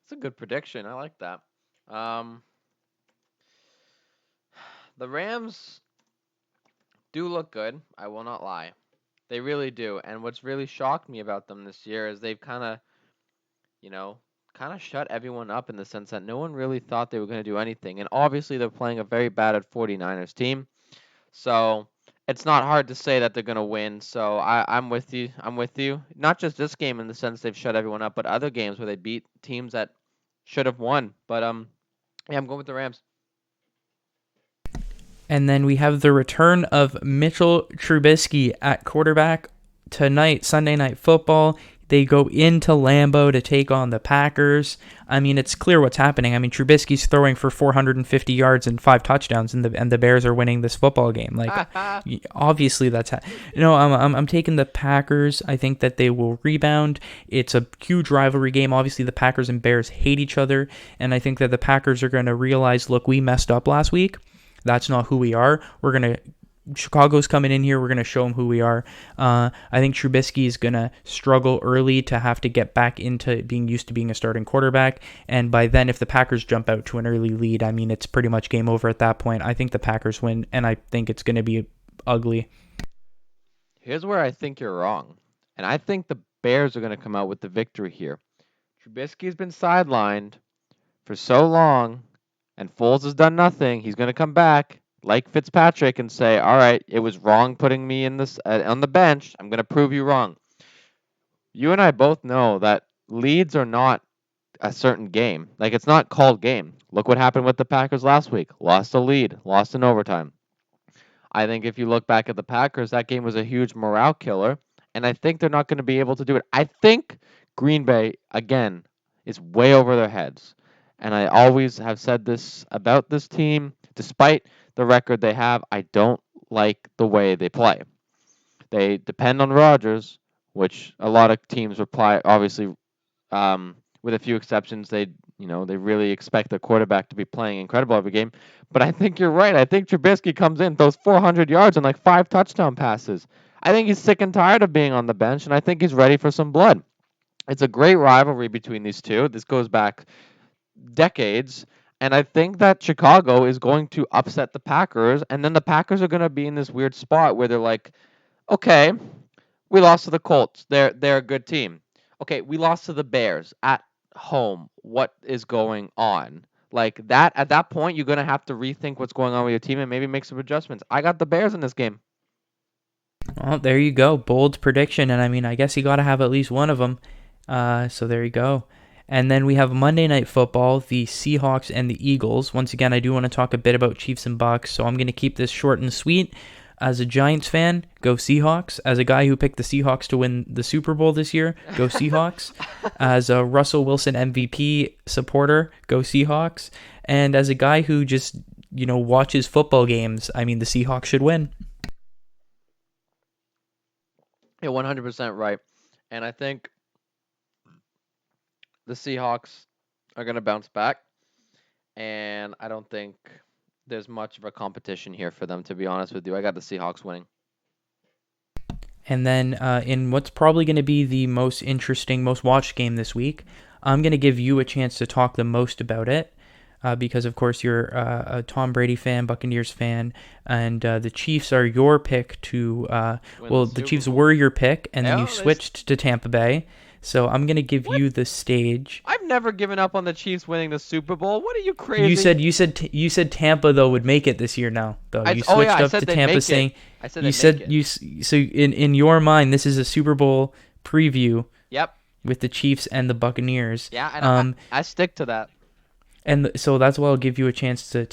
It's a good prediction. I like that. Um, the Rams do look good. I will not lie. They really do. And what's really shocked me about them this year is they've you know, kind of shut everyone up in the sense that no one really thought they were going to do anything. And obviously, they're playing a very bad 49ers team. So it's not hard to say that they're going to win. So I'm with you. I'm with you. Not just this game in the sense they've shut everyone up, but other games where they beat teams that should have won. But yeah, I'm going with the Rams. And then we have the return of Mitchell Trubisky at quarterback tonight, Sunday Night Football. They go into Lambeau to take on the Packers. I mean, it's clear what's happening. I mean, Trubisky's throwing for 450 yards and 5 touchdowns, and the Bears are winning this football game. Like, obviously, I'm taking the Packers. I think that they will rebound. It's a huge rivalry game. Obviously, the Packers and Bears hate each other, and I think that the Packers are going to realize, look, we messed up last week. That's not who we are. Chicago's coming in here. We're going to show them who we are. I think Trubisky is going to struggle early to have to get back into being used to being a starting quarterback. And by then, if the Packers jump out to an early lead, I mean, it's pretty much game over at that point. I think the Packers win, and I think it's going to be ugly. Here's where I think you're wrong. And I think the Bears are going to come out with the victory here. Trubisky's been sidelined for so long, and Foles has done nothing. He's going to come back like Fitzpatrick and say, "All right, it was wrong putting me in this on the bench. I'm going to prove you wrong." You and I both know that leads are not a certain game. Like, it's not called game. Look what happened with the Packers last week. Lost a lead, lost in overtime. I think if you look back at the Packers, that game was a huge morale killer, and I think they're not going to be able to do it. I think Green Bay, again, is way over their heads. And I always have said this about this team. Despite the record they have, I don't like the way they play. They depend on Rodgers, which a lot of teams reply, obviously, with a few exceptions, they really expect the quarterback to be playing incredible every game. But I think you're right. I think Trubisky comes in, throws 400 yards and like 5 touchdown passes. I think he's sick and tired of being on the bench, and I think he's ready for some blood. It's a great rivalry between these two. This goes back decades. And I think that Chicago is going to upset the Packers, and then the Packers are going to be in this weird spot where they're like, okay, we lost to the Colts. They're a good team. Okay, we lost to the Bears at home. What is going on? Like that at that point you're going to have to rethink what's going on with your team and maybe make some adjustments. I got the Bears in this game. Well, there you go. Bold prediction. And I mean, I guess you got to have at least one of them. So there you go. And then we have Monday Night Football, the Seahawks and the Eagles. Once again, I do want to talk a bit about Chiefs and Bucks, so I'm going to keep this short and sweet. As a Giants fan, go Seahawks. As a guy who picked the Seahawks to win the Super Bowl this year, go Seahawks. As a Russell Wilson MVP supporter, go Seahawks. And as a guy who just, watches football games, I mean, the Seahawks should win. You're 100% right. And I think the Seahawks are going to bounce back. And I don't think there's much of a competition here for them, to be honest with you. I got the Seahawks winning. And then in what's probably going to be the most interesting, most watched game this week, I'm going to give you a chance to talk the most about it. Because, of course, you're a Tom Brady fan, Buccaneers fan, and the Chiefs are your pick to. The Chiefs were your pick, and then you switched to Tampa Bay. So I'm gonna give you the stage. I've never given up on the Chiefs winning the Super Bowl. What are you crazy? You said Tampa though would make it this year. Now though you switched up to Tampa, saying I said you said you. So in your mind, this is a Super Bowl preview. Yep. With the Chiefs and the Buccaneers. Yeah, and I stick to that. And so that's why I'll give you a chance to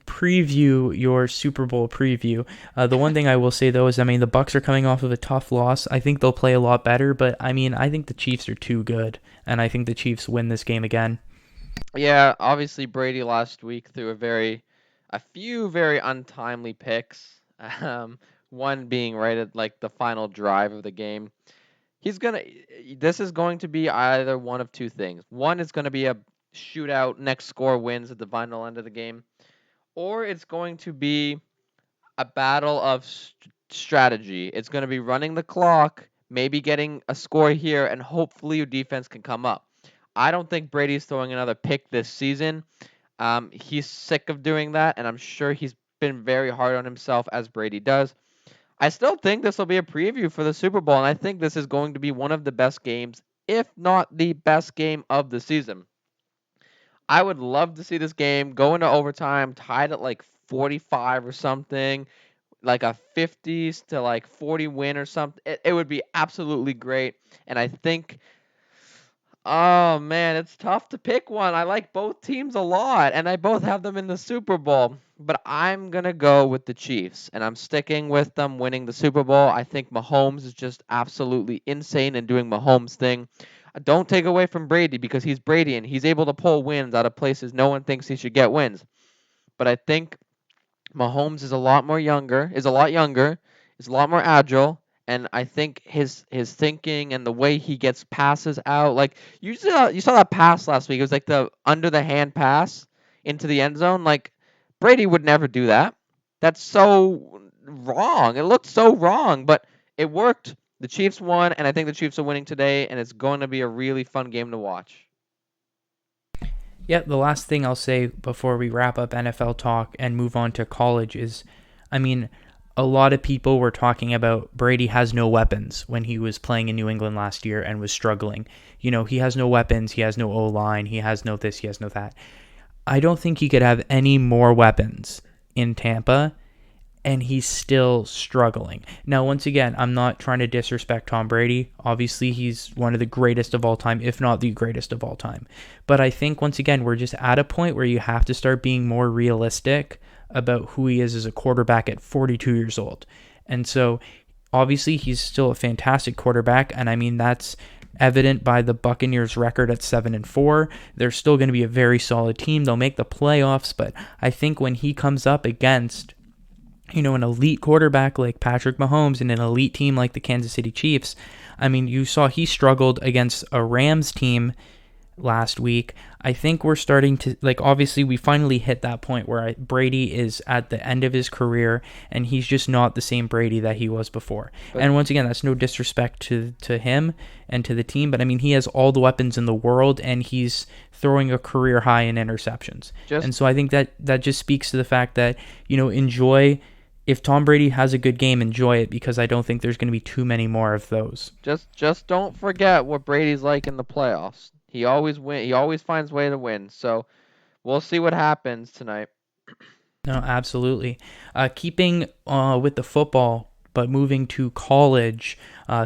preview your Super Bowl preview. The one thing I will say, though, is, the Bucs are coming off of a tough loss. I think they'll play a lot better, but, I think the Chiefs are too good, and I think the Chiefs win this game again. Yeah, obviously Brady last week threw a few very untimely picks, one being right at, the final drive of the game. This is going to be either one of two things. One is going to be a shootout, next score wins at the final end of the game, or it's going to be a battle of strategy. It's going to be running the clock, maybe getting a score here, and hopefully your defense can come up. I don't think Brady's throwing another pick this season. He's sick of doing that, and I'm sure he's been very hard on himself, as Brady does. I still think this will be a preview for the Super Bowl, and I think this is going to be one of the best games, if not the best game of the season. I would love to see this game go into overtime, tied at 45 or something, like a 50s to 40 win or something. It would be absolutely great. And I think, oh man, it's tough to pick one. I like both teams a lot, and I both have them in the Super Bowl. But I'm going to go with the Chiefs, and I'm sticking with them winning the Super Bowl. I think Mahomes is just absolutely insane and doing Mahomes thing. Don't take away from Brady, because he's Brady and he's able to pull wins out of places no one thinks he should get wins. But I think Mahomes is a lot younger, is a lot more agile, and I think his thinking and the way he gets passes out, you saw that pass last week. It was the under the hand pass into the end zone. Brady would never do that. That's so wrong. It looked so wrong, but it worked. The Chiefs won, and I think the Chiefs are winning today, and it's going to be a really fun game to watch. Yeah, the last thing I'll say before we wrap up NFL talk and move on to college is, a lot of people were talking about Brady has no weapons when he was playing in New England last year and was struggling. He has no weapons, he has no O-line, he has no this, he has no that. I don't think he could have any more weapons in Tampa, and he's still struggling. Now, once again, I'm not trying to disrespect Tom Brady. Obviously, he's one of the greatest of all time, if not the greatest of all time. But I think, once again, we're just at a point where you have to start being more realistic about who he is as a quarterback at 42 years old. And so, obviously, he's still a fantastic quarterback, and that's evident by the Buccaneers' record at 7-4. They're still going to be a very solid team. They'll make the playoffs, but I think when he comes up against an elite quarterback like Patrick Mahomes and an elite team like the Kansas City Chiefs, you saw he struggled against a Rams team last week. I think we're starting to, obviously we finally hit that point where Brady is at the end of his career and he's just not the same Brady that he was before. And once again, that's no disrespect to him and to the team, but he has all the weapons in the world and he's throwing a career high in interceptions. And so I think that just speaks to the fact that, enjoy. If Tom Brady has a good game, enjoy it, because I don't think there's going to be too many more of those. Just don't forget what Brady's like in the playoffs. He always win. He always finds a way to win. So we'll see what happens tonight. No, absolutely. Keeping with the football, but moving to college,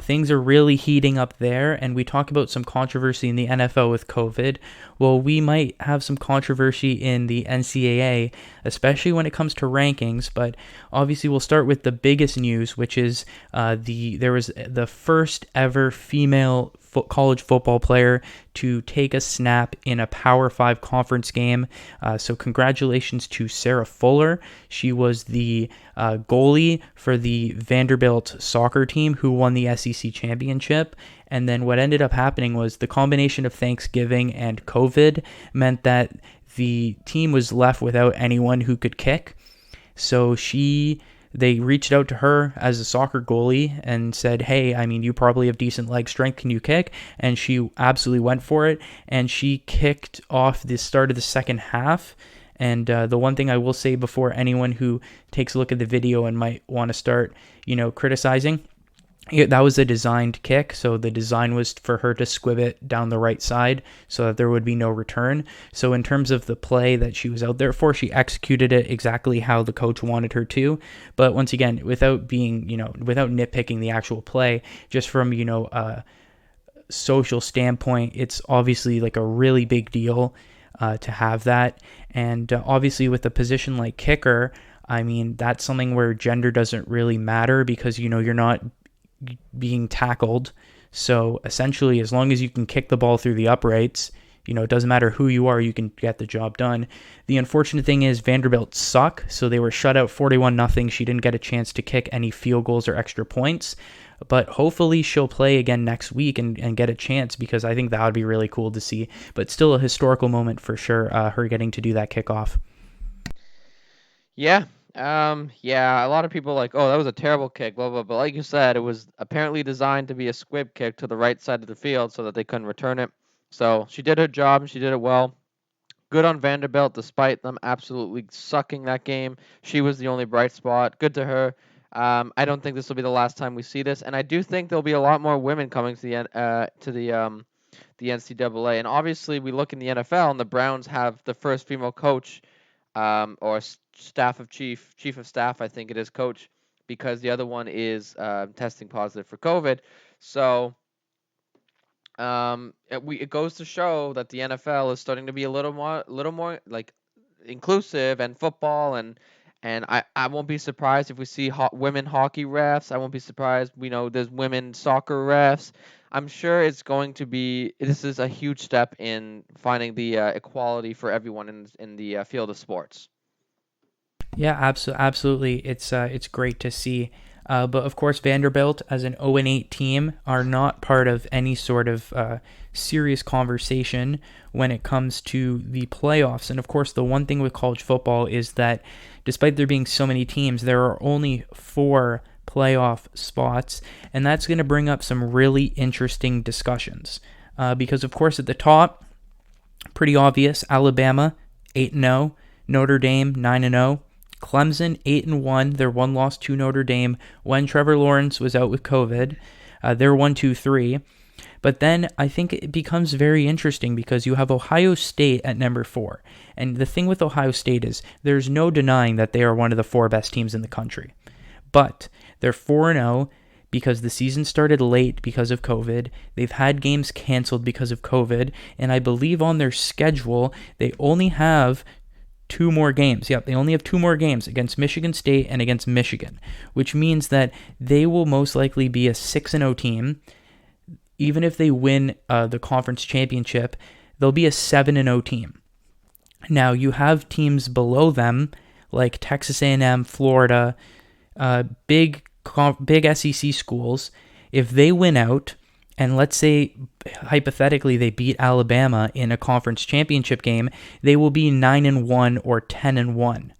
things are really heating up there, and we talk about some controversy in the NFL with COVID. Well, we might have some controversy in the NCAA, especially when it comes to rankings, but obviously we'll start with the biggest news, which is there was the first ever female college football player to take a snap in a Power 5 conference game. So congratulations to Sarah Fuller. She was the goalie for the Vanderbilt soccer team who won the SEC championship. And then what ended up happening was the combination of Thanksgiving and COVID meant that the team was left without anyone who could kick. So she they reached out to her as a soccer goalie and said, hey, I mean, you probably have decent leg strength. Can you kick? And she absolutely went for it. And she kicked off the start of the second half. And the one thing I will say before anyone who takes a look at the video and might want to start, criticizing, that was a designed kick, so the design was for her to squib it down the right side so that there would be no return. So in terms of the play that she was out there for, she executed it exactly how the coach wanted her to. But once again, without nitpicking the actual play, just from, a social standpoint, it's obviously like a really big deal to have that. And obviously with a position like kicker, I mean, that's something where gender doesn't really matter because, you're not being tackled. So essentially, as long as you can kick the ball through the uprights, it doesn't matter who you are, you can get the job done. The unfortunate thing is Vanderbilt suck, so they were shut out 41-0. She didn't get a chance to kick any field goals or extra points, but hopefully she'll play again next week and get a chance, because I think that would be really cool to see. But still a historical moment for sure, her getting to do that kickoff. Yeah. A lot of people like, oh, that was a terrible kick, blah, blah, blah. Like you said, it was apparently designed to be a squib kick to the right side of the field so that they couldn't return it. So she did her job and she did it well. Good on Vanderbilt, despite them absolutely sucking that game. She was the only bright spot. Good to her. I don't think this will be the last time we see this, and I do think there'll be a lot more women coming to the NCAA. And obviously, we look in the NFL, and the Browns have the first female coach, or chief of staff, I think it is, coach, because the other one is testing positive for COVID. So it goes to show that the NFL is starting to be a little more like inclusive, and football, and I won't be surprised if we see women hockey refs. I won't be surprised there's women soccer refs. I'm sure this is a huge step in finding the equality for everyone in the field of sports. Yeah, absolutely. It's great to see. But of course, Vanderbilt, as an 0-8 team, are not part of any sort of serious conversation when it comes to the playoffs. And of course, the one thing with college football is that despite there being so many teams, there are only 4 playoff spots, and that's going to bring up some really interesting discussions. Because of course, at the top, pretty obvious, Alabama 8-0, Notre Dame 9-0. Clemson 8-1. They're 1 loss to Notre Dame when Trevor Lawrence was out with COVID. They're 1-2-3. But then I think it becomes very interesting because you have Ohio State at number 4. And the thing with Ohio State is there's no denying that they are one of the 4 best teams in the country. But they're 4-0 because the season started late because of COVID. They've had games canceled because of COVID. And I believe on their schedule, they only have 2 more games. Yep, they only have 2 more games against Michigan State and against Michigan, which means that they will most likely be a 6-0 team. Even if they win the conference championship, they'll be a 7-0 team. Now, you have teams below them like Texas A&M, Florida, big SEC schools. If they win out, and let's say, hypothetically, they beat Alabama in a conference championship game, they will be 9-1 or 10-1.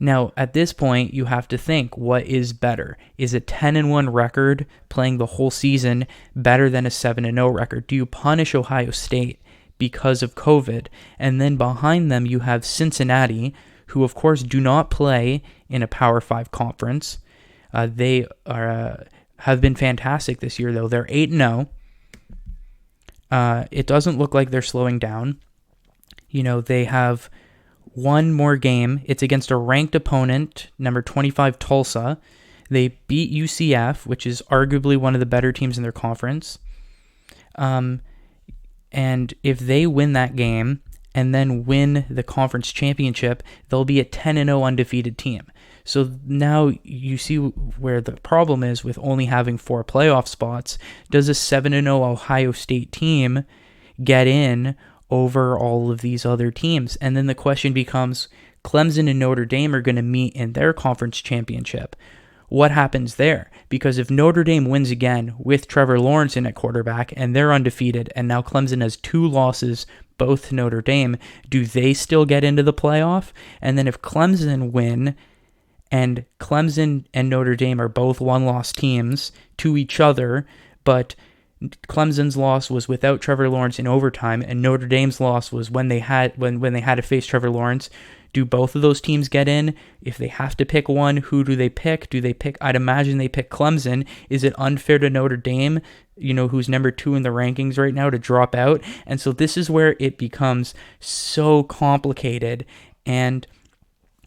Now, at this point, you have to think, what is better? Is a 10-1 record playing the whole season better than a 7-0 record? Do you punish Ohio State because of COVID? And then behind them, you have Cincinnati, who, of course, do not play in a Power 5 conference. They have been fantastic this year, though. They're 8-0. It doesn't look like they're slowing down. They have 1 more game. It's against a ranked opponent, number 25 Tulsa. They beat UCF, which is arguably one of the better teams in their conference. And if they win that game and then win the conference championship, they'll be a 10-0 undefeated team. So now you see where the problem is with only having 4 playoff spots. Does a 7-0 Ohio State team get in over all of these other teams? And then the question becomes, Clemson and Notre Dame are going to meet in their conference championship. What happens there? Because if Notre Dame wins again with Trevor Lawrence in at quarterback and they're undefeated, and now Clemson has 2 losses, both to Notre Dame, do they still get into the playoff? And then if Clemson win And Clemson and Notre Dame are both one-loss teams to each other, but Clemson's loss was without Trevor Lawrence in overtime, and Notre Dame's loss was when they had to face Trevor Lawrence. Do both of those teams get in? If they have to pick one, who do they pick? I'd imagine they pick Clemson. Is it unfair to Notre Dame, who's number 2 in the rankings right now, to drop out? And so this is where it becomes so complicated. And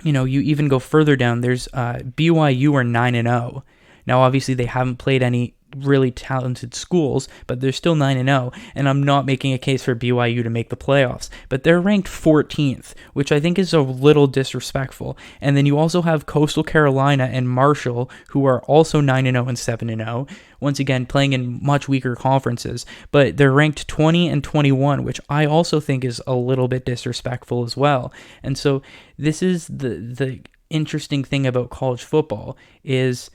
you even go further down. There's BYU are 9-0. Now, obviously, they haven't played any really talented schools, but they're still 9-0, and I'm not making a case for BYU to make the playoffs, but they're ranked 14th, which I think is a little disrespectful. And then you also have Coastal Carolina and Marshall, who are also 9-0 and 7-0, once again playing in much weaker conferences, but they're ranked 20 and 21, which I also think is a little bit disrespectful as well. And so this is the interesting thing about college football is,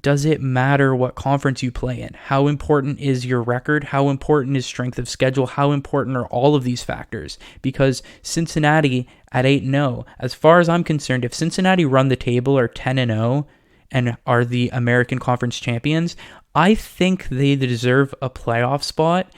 does it matter what conference you play in? How important is your record? How important is strength of schedule? How important are all of these factors? Because Cincinnati at 8-0, as far as I'm concerned, if Cincinnati run the table or 10-0 and are the American Conference champions, I think they deserve a playoff spot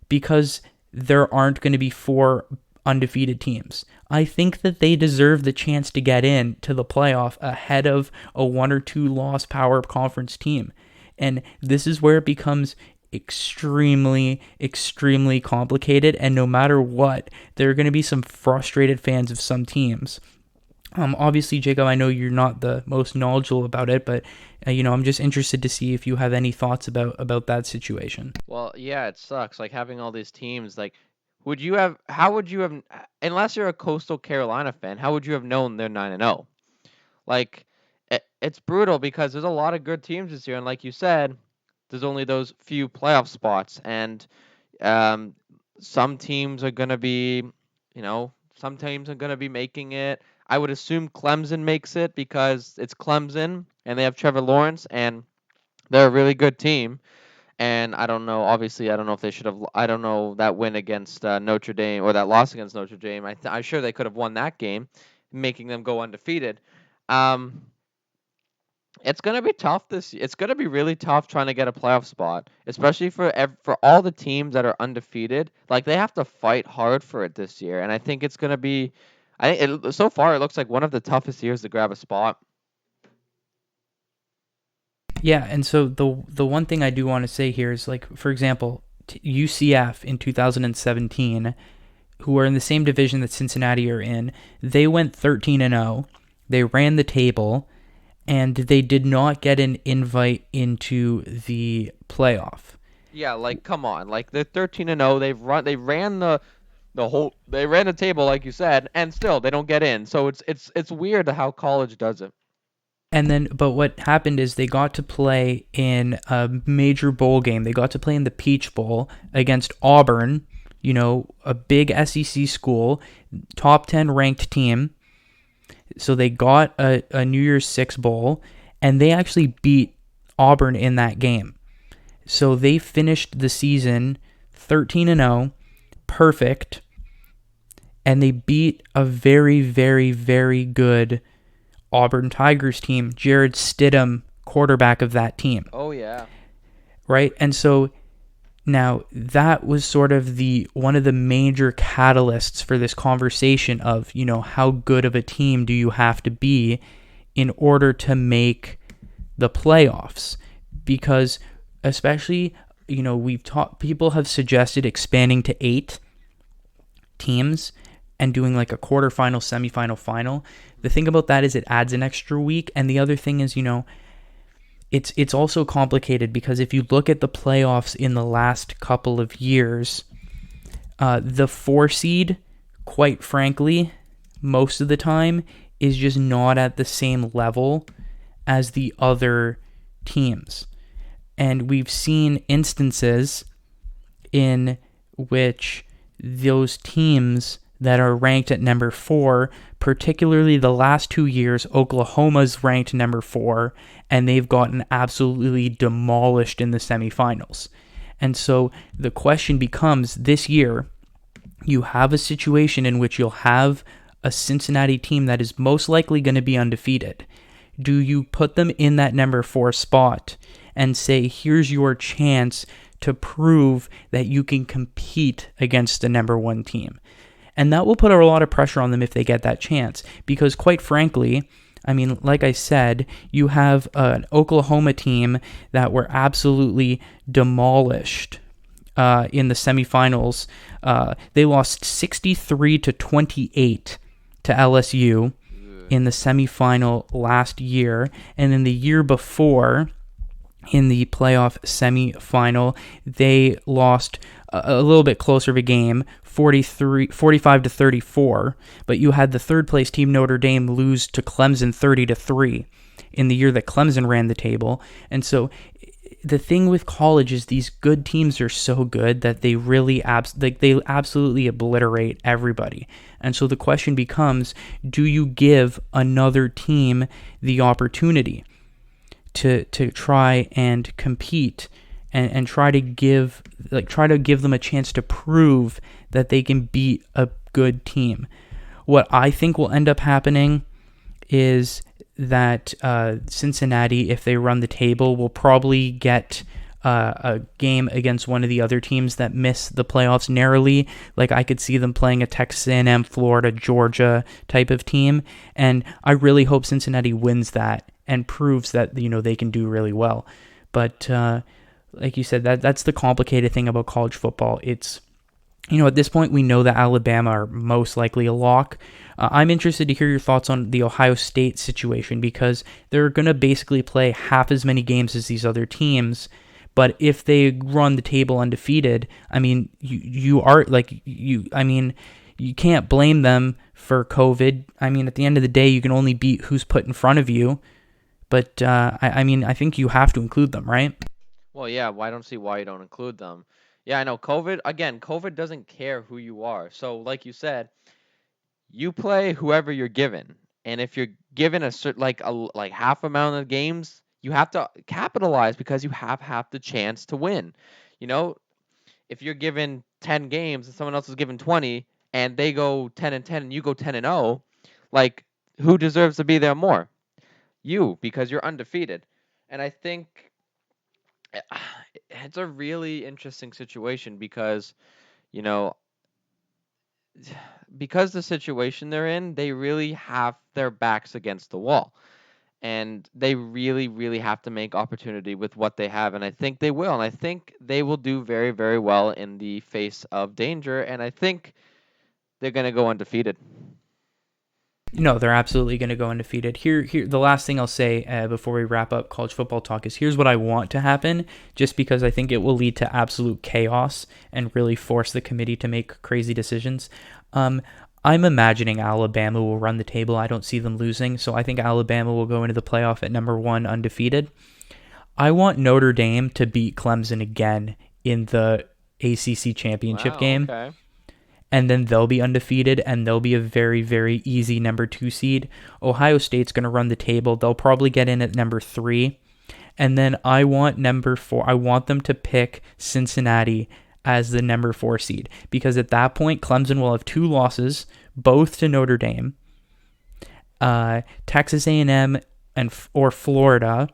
because there aren't going to be 4 undefeated teams. I think that they deserve the chance to get in to the playoff ahead of a 1 or 2 loss power conference team. And this is where it becomes extremely, extremely complicated. And no matter what, there are going to be some frustrated fans of some teams. Obviously, Jacob, I know you're not the most knowledgeable about it, but I'm just interested to see if you have any thoughts about that situation. Well, yeah, it sucks. Like having all these teams, like how would you have, unless you're a Coastal Carolina fan, how would you have known they're 9-0? Like, it's brutal because there's a lot of good teams this year, and like you said, there's only those few playoff spots, and some teams are gonna be, some teams are gonna be making it. I would assume Clemson makes it because it's Clemson, and they have Trevor Lawrence, and they're a really good team. And I don't know. Obviously, I don't know if they should have. I don't know that win against Notre Dame or that loss against Notre Dame. I'm sure they could have won that game, making them go undefeated. It's gonna be tough this year. It's gonna be really tough trying to get a playoff spot, especially for all the teams that are undefeated. Like they have to fight hard for it this year, and I think it's gonna be. So far it looks like one of the toughest years to grab a spot. Yeah, and so the one thing I do want to say here is, like, for example, UCF in 2017, who are in the same division that Cincinnati are in, they went 13-0. They ran the table, and they did not get an invite into the playoff. Yeah, like come on, like they're 13-0. They ran the table like you said, and still they don't get in. So it's weird how college does it. And then, but what happened is they got to play in a major bowl game. They got to play in the Peach Bowl against Auburn, a big SEC school, top 10 ranked team. So they got a New Year's Six bowl, and they actually beat Auburn in that game. So they finished the season 13-0, perfect, and they beat a very, very, very good Auburn Tigers team, Jared Stidham, quarterback of that team. Oh, yeah. Right? And so now that was sort of one of the major catalysts for this conversation of, how good of a team do you have to be in order to make the playoffs? Because especially, people have suggested expanding to 8 teams and doing like a quarterfinal, semifinal, final. The thing about that is it adds an extra week. And the other thing is, it's also complicated because if you look at the playoffs in the last couple of years, the 4 seed, quite frankly, most of the time is just not at the same level as the other teams. And we've seen instances in which those teams that are ranked at number 4, particularly the last 2 years, Oklahoma's ranked number 4, and they've gotten absolutely demolished in the semifinals. And so the question becomes, this year, you have a situation in which you'll have a Cincinnati team that is most likely going to be undefeated? Do you put them in that number 4 spot and say, here's your chance to prove that you can compete against the number 1 team? And that will put a lot of pressure on them if they get that chance. Because quite frankly, I mean, like I said, you have an Oklahoma team that were absolutely demolished in the semifinals. They lost 63-28 to LSU in the semifinal last year. And then the year before, in the playoff semifinal, they lost a little bit closer of a game, 45-34, but you had the third place team Notre Dame lose to Clemson 30-3 in the year that Clemson ran the table. And so the thing with college is these good teams are so good that they really they absolutely obliterate everybody. And so the question becomes, do you give another team the opportunity to try and compete and try to give them a chance to prove that they can beat a good team? What I think will end up happening is that Cincinnati, if they run the table, will probably get a game against one of the other teams that miss the playoffs narrowly. Like, I could see them playing a Texas A&M, Florida, Georgia type of team, and I really hope Cincinnati wins that and proves that, you know, they can do really well. But like you said, that's the complicated thing about college football. It's, you know, at this point we know that Alabama are most likely a lock. I'm interested to hear your thoughts on the Ohio State situation, because they're going to basically play half as many games as these other teams. But if they run the table undefeated, I mean, you can't blame them for COVID. I mean, at the end of the day, you can only beat who's put in front of you. But I think you have to include them, right? Well, yeah, I don't see why you don't include them. Yeah, I know COVID doesn't care who you are. So, like you said, you play whoever you're given. And if you're given a certain like half amount of games, you have to capitalize because you have half the chance to win. You know, if you're given 10 games and someone else is given 20 and they go 10-10 and you go 10-0, like, who deserves to be there more? You, because you're undefeated. And I think it's a really interesting situation because, you know, because the situation they're in, they really have their backs against the wall. And they really, really have to make opportunity with what they have. And I think they will. And I think they will do very, very well in the face of danger. And I think they're going to go undefeated. No, they're absolutely going to go undefeated. Here, the last thing I'll say before we wrap up college football talk is, here's what I want to happen, just because I think it will lead to absolute chaos and really force the committee to make crazy decisions. I'm imagining Alabama will run the table. I don't see them losing, so I think Alabama will go into the playoff at number 1 undefeated. I want Notre Dame to beat Clemson again in the ACC championship game. Okay. And then they'll be undefeated, and they'll be a very, very easy number 2 seed. Ohio State's going to run the table. They'll probably get in at number 3. And then I want number 4. I want them to pick Cincinnati as the number 4 seed, because at that point, Clemson will have 2 losses, both to Notre Dame. Texas A&M or Florida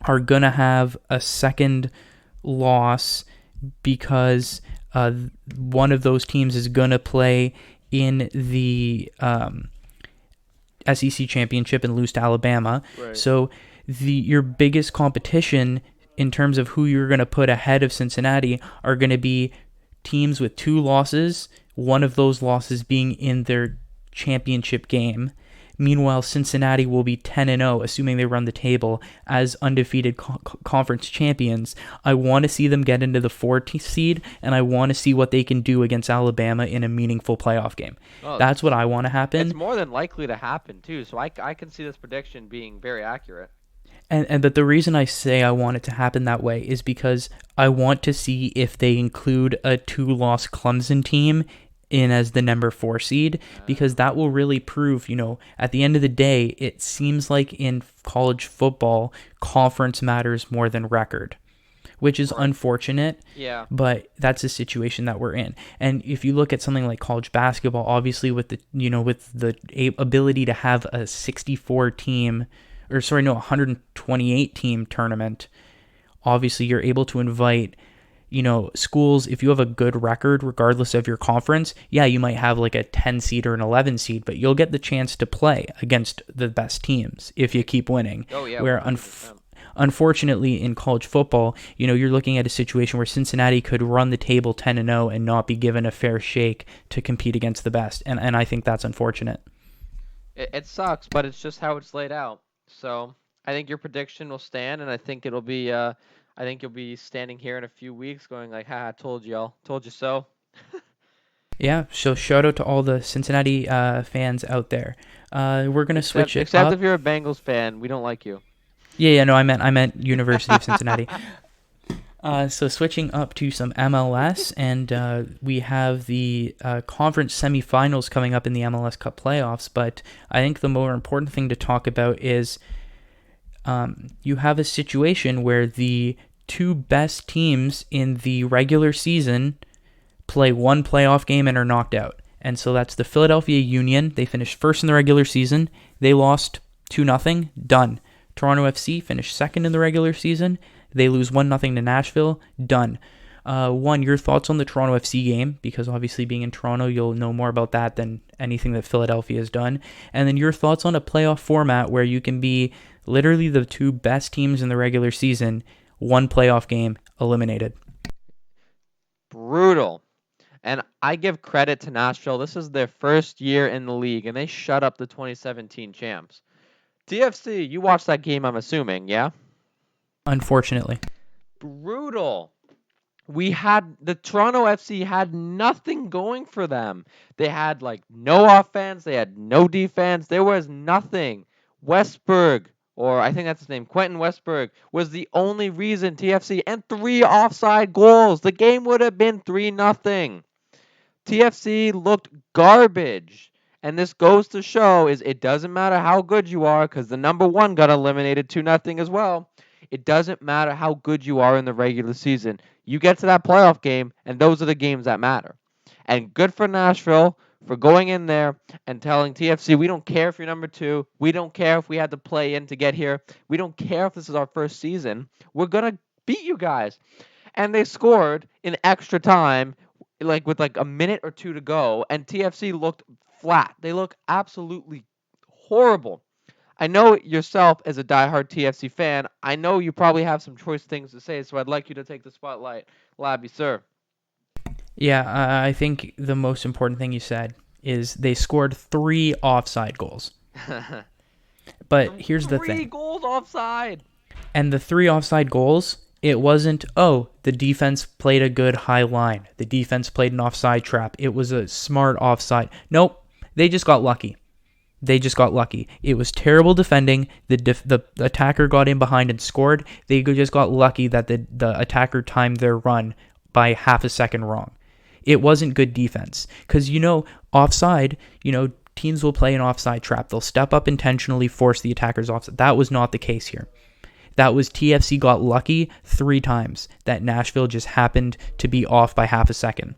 are going to have a second loss because one of those teams is going to play in the SEC championship and lose to Alabama. Right. So your biggest competition in terms of who you're going to put ahead of Cincinnati are going to be teams with 2 losses, one of those losses being in their championship game. Meanwhile, Cincinnati will be 10-0, assuming they run the table, as undefeated conference champions. I want to see them get into the 4 seed, and I want to see what they can do against Alabama in a meaningful playoff game. Oh, that's what I want to happen. It's more than likely to happen, too, so I can see this prediction being very accurate. But the reason I say I want it to happen that way is because I want to see if they include a 2-loss Clemson team in as the number 4 seed, because that will really prove, at the end of the day, it seems like in college football, conference matters more than record. which is Right. unfortunate. Yeah. But that's a situation that we're in. And if you look at something like college basketball, obviously with the ability to have a 64 team, 128 team tournament, obviously you're able to invite schools. If you have a good record, regardless of your conference, yeah, you might have like a 10 seed or an 11 seed, but you'll get the chance to play against the best teams if you keep winning. Oh yeah. Where 100%. unfortunately in college football, you're looking at a situation where Cincinnati could run the table 10-0 and not be given a fair shake to compete against the best. And I think that's unfortunate. It sucks, but it's just how it's laid out. So I think your prediction will stand, and I think it'll be. I think you'll be standing here in a few weeks, going like, "Ha, told y'all, told you so." Yeah, so shout out to all the Cincinnati fans out there. We're gonna switch it Except up. if you're a Bengals fan, we don't like you. Yeah, no, I meant University of Cincinnati. So switching up to some MLS, and we have the conference semifinals coming up in the MLS Cup Playoffs. But I think the more important thing to talk about is you have a situation where the two best teams in the regular season play one playoff game and are knocked out. And so that's the Philadelphia Union. They finished first in the regular season. They lost 2-0. Done. Toronto FC finished second in the regular season. They lose 1-0 to Nashville. Done. Your thoughts on the Toronto FC game? Because obviously being in Toronto, you'll know more about that than anything that Philadelphia has done. And then your thoughts on a playoff format where you can be literally the two best teams in the regular season, one playoff game, eliminated. Brutal. And I give credit to Nashville. This is their first year in the league, and they shut up the 2017 champs. TFC, you watched that game, I'm assuming, yeah? Unfortunately. Brutal. The Toronto FC had nothing going for them. They had like no offense, they had no defense, there was nothing. Westberg, or I think that's his name, Quentin Westberg, was the only reason TFC, and 3 offside goals. The game would have been 3-0. TFC looked garbage. And this goes to show is it doesn't matter how good you are, because the number one got eliminated 2-0 as well. It doesn't matter how good you are in the regular season. You get to that playoff game, and those are the games that matter. And good for Nashville for going in there and telling TFC, we don't care if you're number 2. We don't care if we had to play in to get here. We don't care if this is our first season. We're going to beat you guys. And they scored in extra time, with a minute or 2 to go, and TFC looked flat. They look absolutely horrible. I know yourself as a diehard TFC fan, I know you probably have some choice things to say, so I'd like you to take the spotlight. Labi, sir. Yeah, I think the most important thing you said is they scored 3 offside goals. But here's the thing. 3 goals offside. And the 3 offside goals, it wasn't, the defense played a good high line. The defense played an offside trap. It was a smart offside. Nope, they just got lucky. It was terrible defending. The attacker got in behind and scored. They just got lucky that the attacker timed their run by half a second wrong. It wasn't good defense. Because, offside, teams will play an offside trap. They'll step up intentionally, force the attackers offside. That was not the case here. That was TFC got lucky 3 times that Nashville just happened to be off by half a second.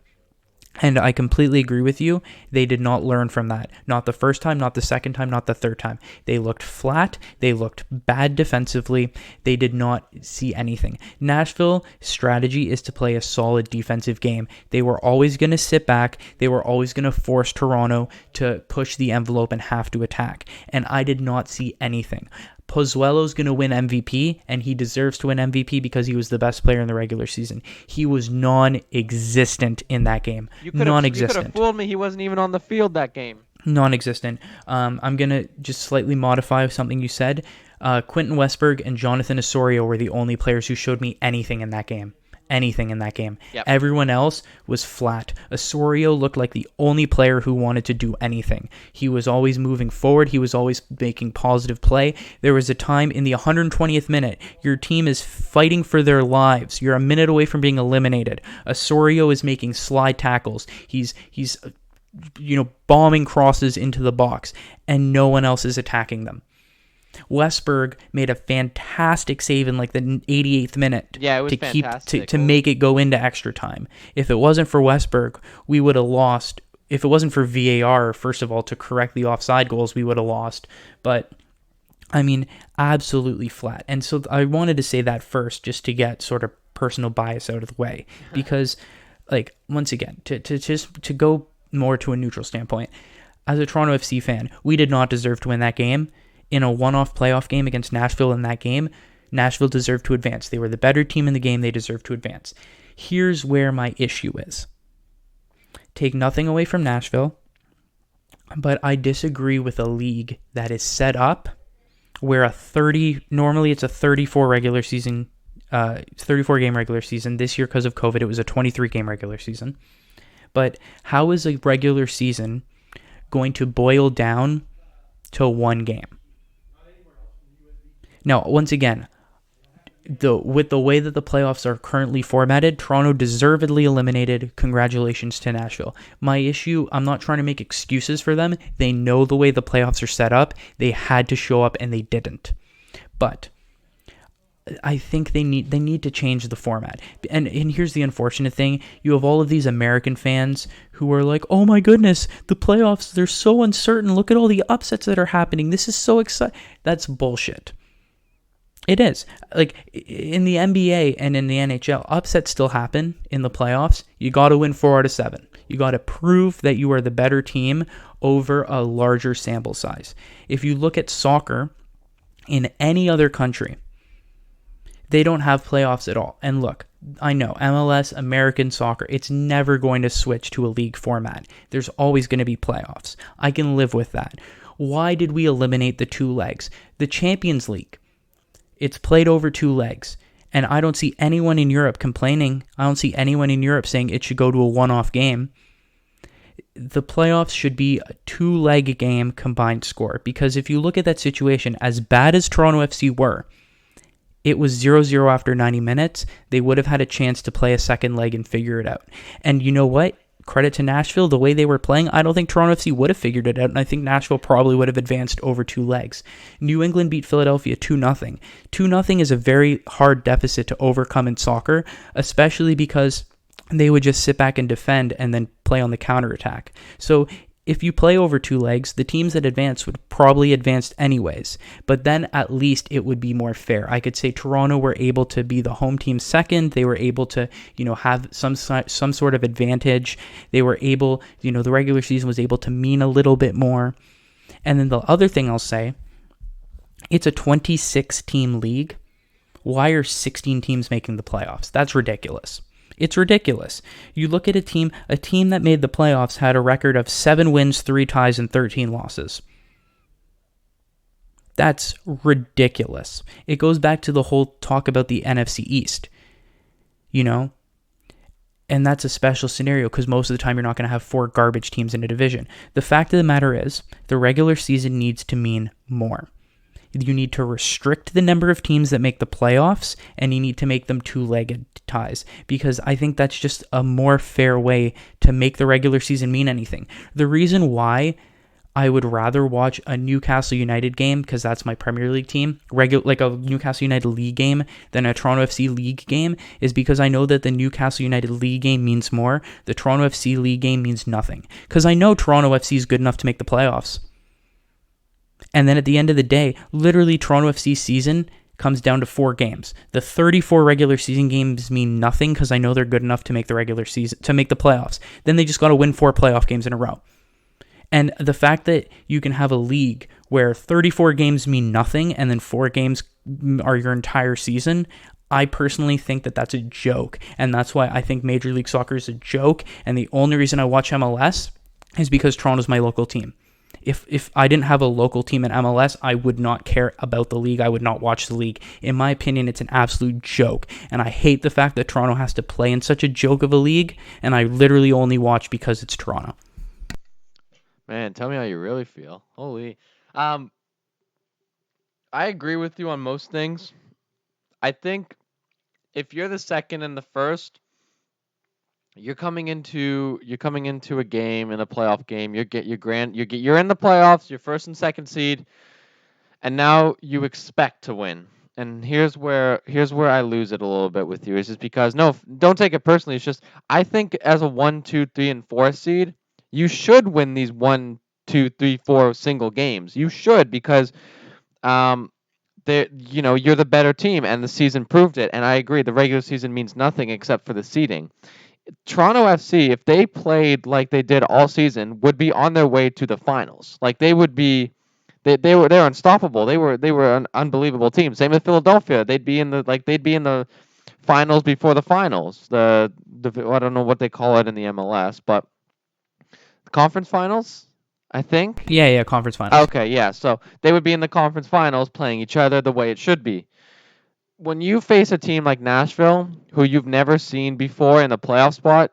And I completely agree with you. They did not learn from that. Not the first time, not the second time, not the third time. They looked flat. They looked bad defensively. They did not see anything. Nashville's strategy is to play a solid defensive game. They were always going to sit back. They were always going to force Toronto to push the envelope and have to attack. And I did not see anything. Pozuelo's going to win MVP, and he deserves to win MVP because he was the best player in the regular season. He was non-existent in that game. Non-existent. You could have fooled me. He wasn't even on the field that game. Non-existent. I'm going to just slightly modify something you said. Quentin Westberg and Jonathan Osorio were the only players who showed me anything in that game. Yep. Everyone else was flat. Osorio looked like the only player who wanted to do anything. He was always moving forward. He was always making positive play. There was a time in the 120th minute, your team is fighting for their lives. You're a minute away from being eliminated. Osorio is making slide tackles. He's bombing crosses into the box, and no one else is attacking them. Westberg made a fantastic save in like the 88th minute Yeah, it was to keep fantastic. to make it go into extra time. If it wasn't for Westberg, we would have lost. If it wasn't for VAR, first of all, to correct the offside goals, we would have lost. But I mean, absolutely flat. And so I wanted to say that first, just to get sort of personal bias out of the way, because, like, once again, to go more to a neutral standpoint, as a Toronto FC fan, we did not deserve to win that game. In a one-off playoff game against Nashville in that game, Nashville deserved to advance. They were the better team in the game. They deserved to advance. Here's where my issue is. Take nothing away from Nashville, but I disagree with a league that is set up where normally it's a 34 regular season, 34 game regular season. This year, because of COVID, it was a 23 game regular season. But how is a regular season going to boil down to one game? Now, once again, with the way that the playoffs are currently formatted, Toronto deservedly eliminated. Congratulations to Nashville. My issue, I'm not trying to make excuses for them. They know the way the playoffs are set up. They had to show up and they didn't. But I think they need to change the format. And here's the unfortunate thing. You have all of these American fans who are like, "Oh my goodness, the playoffs, they're so uncertain. Look at all the upsets that are happening. This is so exciting." That's bullshit. It is. Like, in the NBA and in the NHL, upsets still happen in the playoffs. You got to win 4 out of 7. You got to prove that you are the better team over a larger sample size. If you look at soccer in any other country, they don't have playoffs at all. And look, I know, MLS, American soccer, it's never going to switch to a league format. There's always going to be playoffs. I can live with that. Why did we eliminate the 2 legs? The Champions League, it's played over 2 legs. And I don't see anyone in Europe complaining. I don't see anyone in Europe saying it should go to a one-off game. The playoffs should be a 2-leg game combined score. Because if you look at that situation, as bad as Toronto FC were, it was 0-0 after 90 minutes. They would have had a chance to play a second leg and figure it out. And you know what? Credit to Nashville, the way they were playing, I don't think Toronto FC would have figured it out, and I think Nashville probably would have advanced over 2 legs. New England beat Philadelphia 2-0. 2-0 is a very hard deficit to overcome in soccer, especially because they would just sit back and defend and then play on the counterattack. So if you play over 2 legs, the teams that advance would probably advance anyways, but then at least it would be more fair. I could say Toronto were able to be the home team second. They were able to, have some sort of advantage. They were able, the regular season was able to mean a little bit more. And then the other thing I'll say, it's a 26-team league. Why are 16 teams making the playoffs? That's ridiculous. It's ridiculous. You look at a team that made the playoffs had a record of 7 wins, 3 ties, and 13 losses. That's ridiculous. It goes back to the whole talk about the NFC East, and that's a special scenario because most of the time you're not going to have 4 garbage teams in a division. The fact of the matter is, the regular season needs to mean more. You need to restrict the number of teams that make the playoffs, and you need to make them 2-legged ties, because I think that's just a more fair way to make the regular season mean anything. The reason why I would rather watch a Newcastle United game, because that's my Premier League team, like a Newcastle United League game, than a Toronto FC League game, is because I know that the Newcastle United League game means more. The Toronto FC League game means nothing, because I know Toronto FC is good enough to make the playoffs. And then at the end of the day, literally Toronto FC's season comes down to 4 games. The 34 regular season games mean nothing because I know they're good enough to make the regular season, to make the playoffs. Then they just got to win 4 playoff games in a row. And the fact that you can have a league where 34 games mean nothing and then 4 games are your entire season, I personally think that that's a joke. And that's why I think Major League Soccer is a joke. And the only reason I watch MLS is because Toronto's my local team. If I didn't have a local team in MLS, I would not care about the league. I would not watch the league. In my opinion, it's an absolute joke. And I hate the fact that Toronto has to play in such a joke of a league. And I literally only watch because it's Toronto. Man, tell me how you really feel. Holy. I agree with you on most things. I think if you're the second and the first, you're coming into a game, in a playoff game. You're in the playoffs. You're first and second seed, and now you expect to win. And here's where I lose it a little bit with you. Is just because no, don't take it personally. It's just I think as a 1, 2, 3, and 4 seed, you should win these 1, 2, 3, 4 single games. You should because um you're the better team and the season proved it. And I agree, the regular season means nothing except for the seeding. Toronto FC, if they played like they did all season, would be on their way to the finals. Like they would be, they're unstoppable. They were an unbelievable team. Same with Philadelphia. They'd be in the finals before the finals. The I don't know what they call it in the MLS, but conference finals, I think. Yeah, conference finals. Okay, yeah. So they would be in the conference finals playing each other the way it should be. When you face a team like Nashville, who you've never seen before in the playoff spot,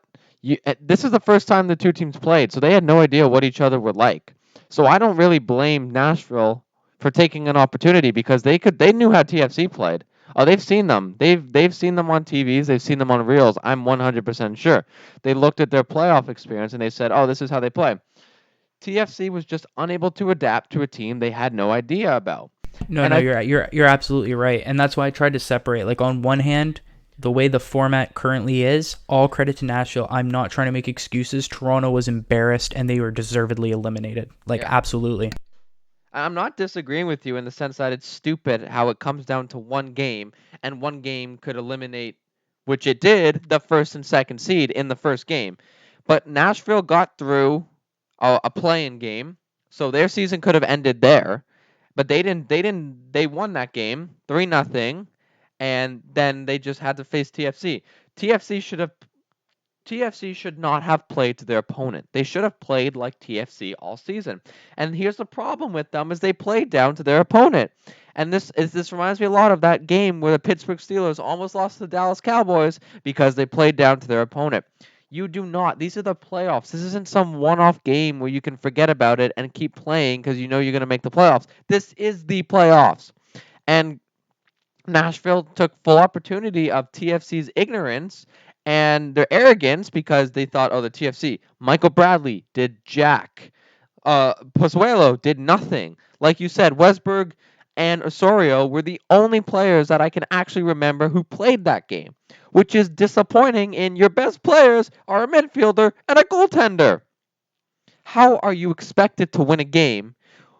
this is the first time the two teams played, so they had no idea what each other were like. So I don't really blame Nashville for taking an opportunity because they knew how TFC played. Oh, they've seen them. They've seen them on TVs. They've seen them on reels. I'm 100% sure. They looked at their playoff experience and they said, "Oh, this is how they play." TFC was just unable to adapt to a team they had no idea about. No, And no, I you're absolutely right, and that's why I tried to separate. Like on one hand, the way the format currently is, all credit to Nashville. I'm not trying to make excuses. Toronto was embarrassed, and they were deservedly eliminated. Like Yeah. absolutely. I'm not disagreeing with you in the sense that it's stupid how it comes down to one game, and one game could eliminate, which it did, the first and second seed in the first game. But Nashville got through a play-in game, so their season could have ended there. But they didn't. They didn't. They won that game 3-0, and then they just had to face TFC. TFC should have TFC should not have played to their opponent. They should have played like TFC all season. And here's the problem with them is they played down to their opponent. And this reminds me a lot of that game where the Pittsburgh Steelers almost lost to the Dallas Cowboys because they played down to their opponent. You do not. These are the playoffs. This isn't some one-off game where you can forget about it and keep playing because you know you're going to make the playoffs. This is the playoffs. And Nashville took full opportunity of TFC's ignorance and their arrogance because they thought, oh, the TFC, Michael Bradley did jack. Pozuelo did nothing. Like you said, Westberg and Osorio were the only players that I can actually remember who played that game, which is disappointing in your best players are a midfielder and a goaltender. How are you expected to win a game?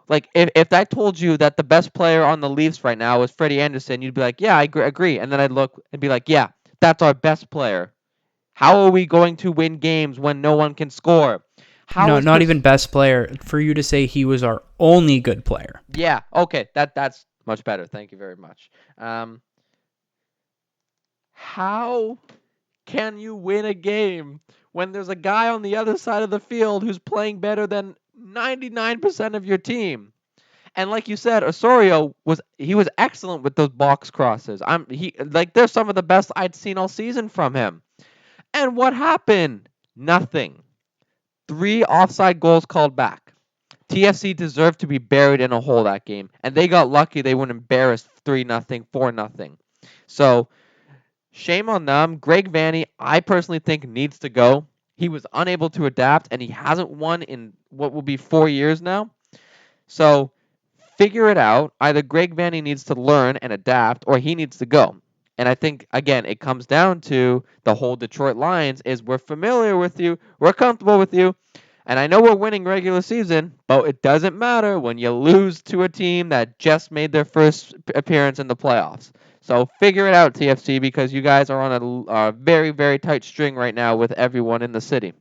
Like if I told you that the best player on the Leafs right now is Freddie Anderson, you'd be like, yeah, I agree. And then I'd look and be like, yeah, that's our best player. How are we going to win games when no one can score? How No, is not even best player. For you to say he was our only good player. Yeah, okay, that's much better. Thank you very much. How can you win a game when there's a guy on the other side of the field who's playing better than 99% of your team? And like you said, Osorio was excellent with those box crosses. They're some of the best I'd seen all season from him. And what happened? Nothing. 3 offside goals called back. TFC deserved to be buried in a hole that game, and they got lucky they weren't embarrassed 3-0, 4-0. So shame on them. Greg Vanney, I personally think needs to go. He was unable to adapt, and he hasn't won in what will be 4 years now. So figure it out. Either Greg Vanney needs to learn and adapt, or he needs to go. And I think, again, it comes down to the whole Detroit Lions is we're familiar with you, we're comfortable with you, and I know we're winning regular season, but it doesn't matter when you lose to a team that just made their first appearance in the playoffs. So figure it out, TFC, because you guys are on a very, very tight string right now with everyone in the city.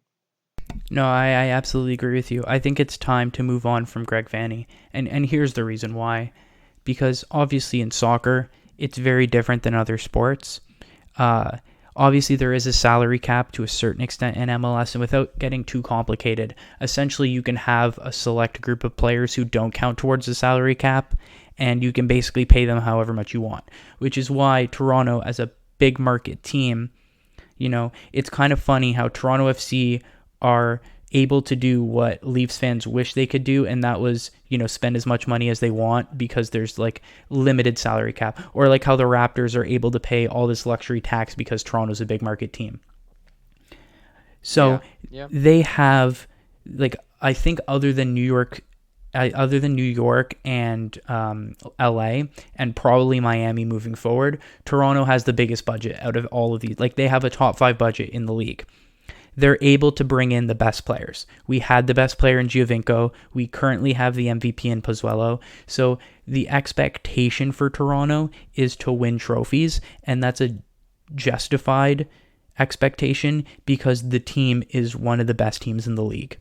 No, I absolutely agree with you. I think it's time to move on from Greg Vanney. And here's the reason why. Because obviously in soccer, it's very different than other sports. Obviously, there is a salary cap to a certain extent in MLS, and without getting too complicated, essentially you can have a select group of players who don't count towards the salary cap, and you can basically pay them however much you want, which is why Toronto, as a big market team, it's kind of funny how Toronto FC are able to do what Leafs fans wish they could do, and that was, spend as much money as they want because there's like limited salary cap, or like how the Raptors are able to pay all this luxury tax because Toronto's a big market team. So Yeah. they have, like, I think other than New York other than New York and LA and probably Miami moving forward, Toronto has the biggest budget out of all of these. Like, they have a top 5 budget in the league. They're able to bring in the best players. We had the best player in Giovinco. We currently have the MVP in Pozuelo. So the expectation for Toronto is to win trophies, and that's a justified expectation because the team is one of the best teams in the league.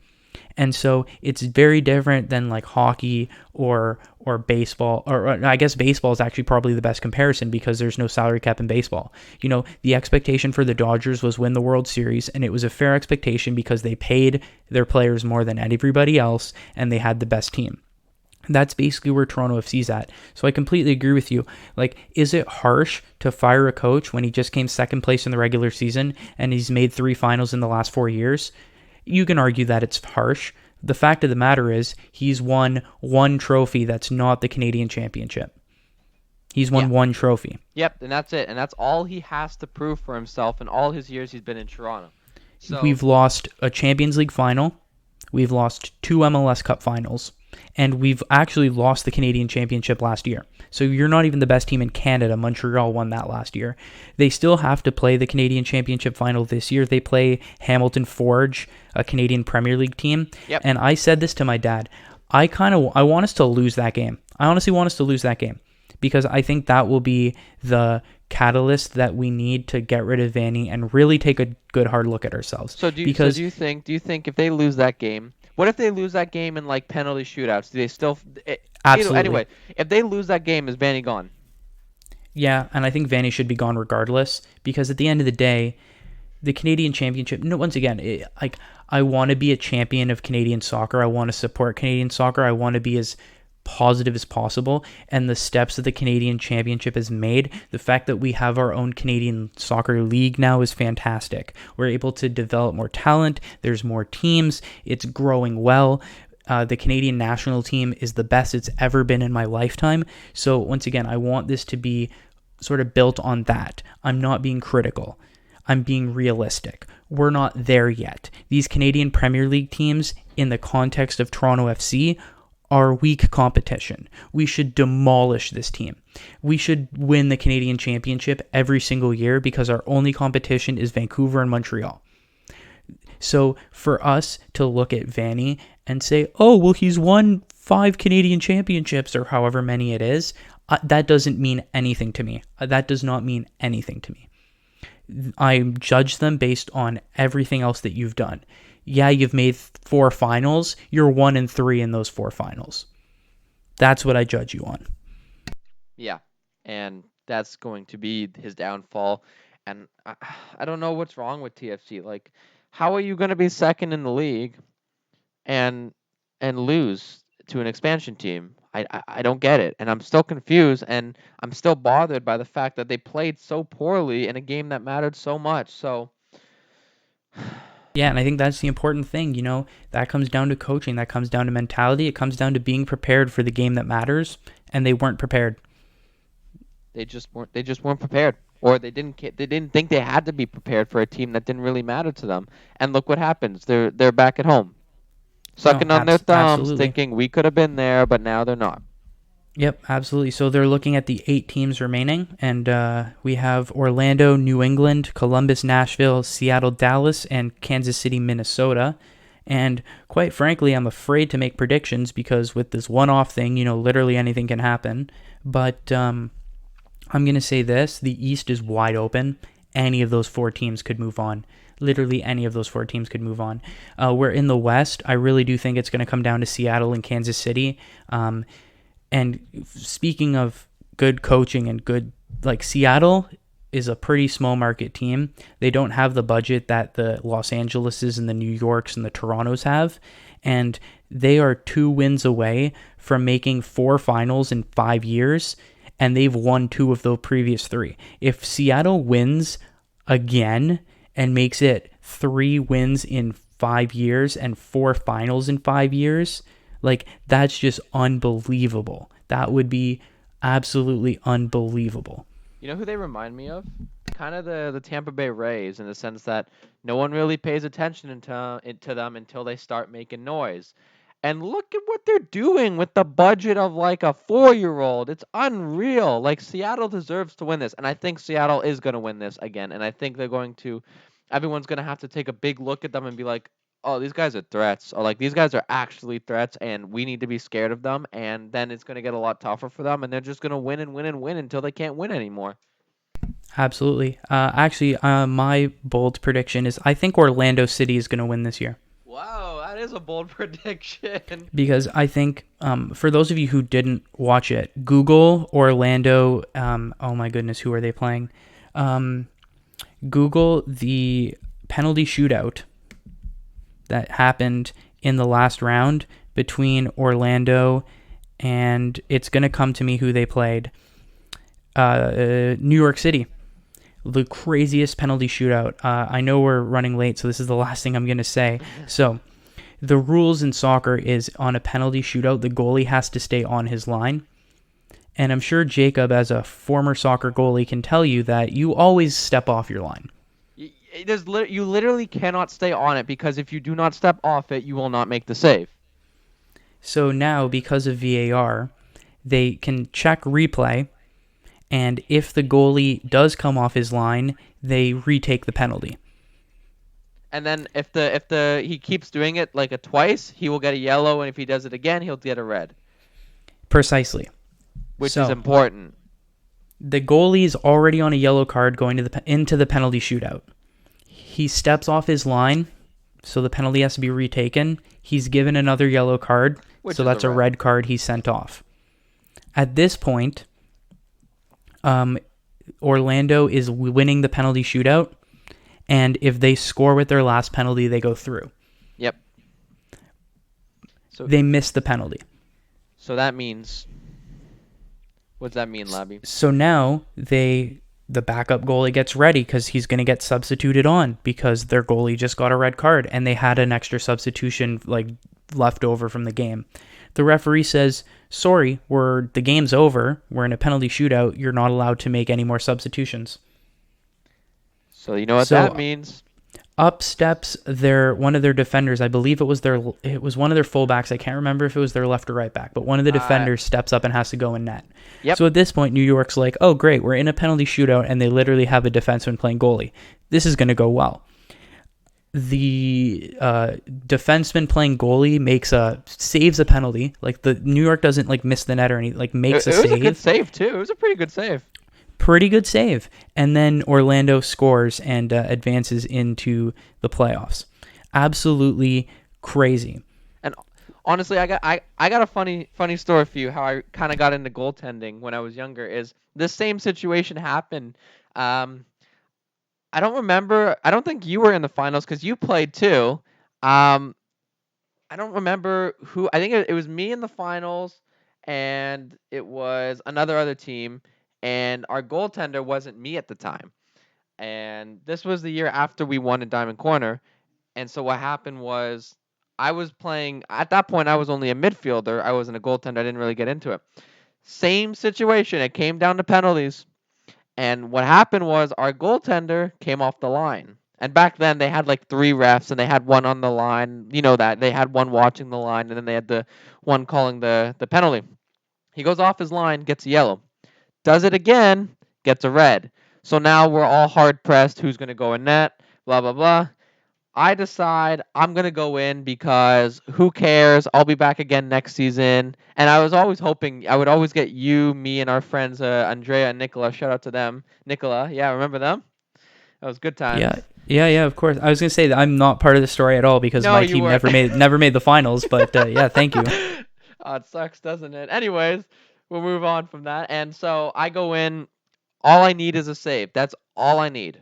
And so it's very different than like hockey or baseball, or I guess baseball is actually probably the best comparison because there's no salary cap in baseball. You know, the expectation for the Dodgers was win the World Series, and it was a fair expectation because they paid their players more than everybody else and they had the best team. That's basically where Toronto FC's at. So I completely agree with you. Like, is it harsh to fire a coach when he just came second place in the regular season and he's made 3 finals in the last 4 years? You can argue that it's harsh. The fact of the matter is he's won one trophy that's not the Canadian Championship. He's won one trophy. Yep, and that's it. And that's all he has to prove for himself in all his years he's been in Toronto. So We've lost a Champions League final. We've lost 2 MLS Cup finals. And we've actually lost the Canadian Championship last year. So you're not even the best team in Canada. Montreal won that last year. They still have to play the Canadian Championship final this year. They play Hamilton Forge, a Canadian Premier League team. Yep. And I said this to my dad. I want us to lose that game. I honestly want us to lose that game because I think that will be the catalyst that we need to get rid of Vanny and really take a good hard look at ourselves. So do you think if they lose that game, what if they lose that game in like penalty shootouts? Do they still Absolutely. Anyway, if they lose that game, is Vanny gone? Yeah, and I think Vanny should be gone regardless because at the end of the day, the Canadian Championship. No, once again, I want to be a champion of Canadian soccer. I want to support Canadian soccer. I want to be as positive as possible. And the steps that the Canadian Championship has made, the fact that we have our own Canadian soccer league now is fantastic. We're able to develop more talent. There's more teams. It's growing well. The Canadian national team is the best it's ever been in my lifetime. So once again, I want this to be sort of built on that. I'm not being critical. I'm being realistic. We're not there yet. These Canadian Premier League teams, in the context of Toronto FC, are weak competition. We should demolish this team. We should win the Canadian Championship every single year because our only competition is Vancouver and Montreal. So for us to look at Vanny and say, oh, well, he's won 5 Canadian championships or however many it is, that doesn't mean anything to me. That does not mean anything to me. I judge them based on everything else that you've done. Yeah, you've made 4 finals. You're 1-3 in those 4 finals. That's what I judge you on. Yeah, and that's going to be his downfall. And I don't know what's wrong with TFC. Like, how are you going to be second in the league and lose to an expansion team? I don't get it, and I'm still confused, and I'm still bothered by the fact that they played so poorly in a game that mattered so much. So. Yeah, and I think that's the important thing, you know, that comes down to coaching, that comes down to mentality, it comes down to being prepared for the game that matters, and they weren't prepared. They just weren't prepared, or they didn't think they had to be prepared for a team that didn't really matter to them. And look what happens. They're back at home. Sucking on their thumbs, absolutely. thinking we could have been there, but now they're not. Yep, absolutely. So they're looking at the 8 teams remaining, and we have Orlando, New England, Columbus, Nashville, Seattle, Dallas, and Kansas City, Minnesota. And quite frankly, I'm afraid to make predictions because with this one-off thing, you know, literally anything can happen. But I'm going to say this. The East is wide open. Any of those 4 teams could move on. Literally any of those 4 teams could move on. Where in the West, I really do think it's going to come down to Seattle and Kansas City. And speaking of good coaching and good, like, Seattle is a pretty small market team. They don't have the budget that the Los Angeleses and the New Yorks and the Torontos have. And they are 2 wins away from making 4 finals in 5 years. And they've won 2 of the previous 3. If Seattle wins again and makes it 3 wins in 5 years and 4 finals in 5 years, like, that's just unbelievable. That would be absolutely unbelievable. You know who they remind me of? Kind of the Tampa Bay Rays, in the sense that no one really pays attention to them until they start making noise. And look at what they're doing with the budget of like a 4-year-old. It's unreal. Like Seattle deserves to win this, and I think Seattle is going to win this again. And I think they're going to. Everyone's going to have to take a big look at them and be like, "Oh, these guys are threats," or like, "These guys are actually threats, and we need to be scared of them." And then it's going to get a lot tougher for them, and they're just going to win and win and win until they can't win anymore. Absolutely. Actually, my bold prediction is I think Orlando City is going to win this year. Wow, that is a bold prediction. Because I think, for those of you who didn't watch it, Google Orlando. Oh my goodness, who are they playing? Google the penalty shootout that happened in the last round between Orlando and it's going to come to me who they played. New York City. The craziest penalty shootout. I know we're running late, so this is the last thing I'm going to say. So, the rules in soccer is on a penalty shootout, the goalie has to stay on his line. And I'm sure Jacob, as a former soccer goalie, can tell you that you always step off your line. You literally cannot stay on it, because if you do not step off it, you will not make the save. So now, because of VAR, they can check replay, and if the goalie does come off his line, they retake the penalty. And then if he keeps doing it like a twice, he will get a yellow, and if he does it again, he'll get a red. Precisely. Which is important. The goalie's already on a yellow card going into the penalty shootout. He steps off his line, so the penalty has to be retaken. He's given another yellow card, so that's a red card he's sent off. At this point, Orlando is winning the penalty shootout, and if they score with their last penalty, they go through. Yep. So they miss the penalty. So that means... What does that mean, Labi? So now the backup goalie gets ready because he's going to get substituted on because their goalie just got a red card and they had an extra substitution left over from the game. The referee says, sorry, the game's over. We're in a penalty shootout. You're not allowed to make any more substitutions. So you know what that means? Up steps one of their defenders. I believe it was one of their fullbacks. I can't remember if it was their left or right back, but one of the defenders steps up and has to go in net. Yep. So at this point, New York's like, oh great, we're in a penalty shootout, and they literally have a defenseman playing goalie. This is going to go well. The defenseman playing goalie saves a penalty. Like the New York doesn't miss the net or anything. Makes a save. It was a good save too. It was a pretty good save. Pretty good save. And then Orlando scores and advances into the playoffs. Absolutely crazy. And honestly, I got a funny story for you. How I kind of got into goaltending when I was younger is this same situation happened. I don't remember. I don't think you were in the finals because you played too. I don't remember who. I think it was me in the finals, and it was other team. And our goaltender wasn't me at the time. And this was the year after we won in Diamond Corner. And so what happened was I was playing, at that point I was only a midfielder. I wasn't a goaltender. I didn't really get into it. Same situation. It came down to penalties. And what happened was our goaltender came off the line. And back then they had 3 refs and they had one on the line. You know that. They had one watching the line and then they had the one calling the penalty. He goes off his line, gets a yellow. Does it again, gets a red. So now we're all hard pressed. Who's going to go in net? Blah, blah, blah. I decide I'm going to go in because who cares? I'll be back again next season. And I was always hoping I would always get you, me, and our friends, Andrea and Nicola. Shout out to them. Nicola, yeah, remember them? That was good times. Yeah, of course. I was going to say that I'm not part of the story at all because my team never made the finals. But yeah, thank you. Oh, it sucks, doesn't it? Anyways. We'll move on from that. And so I go in. All I need is a save. That's all I need.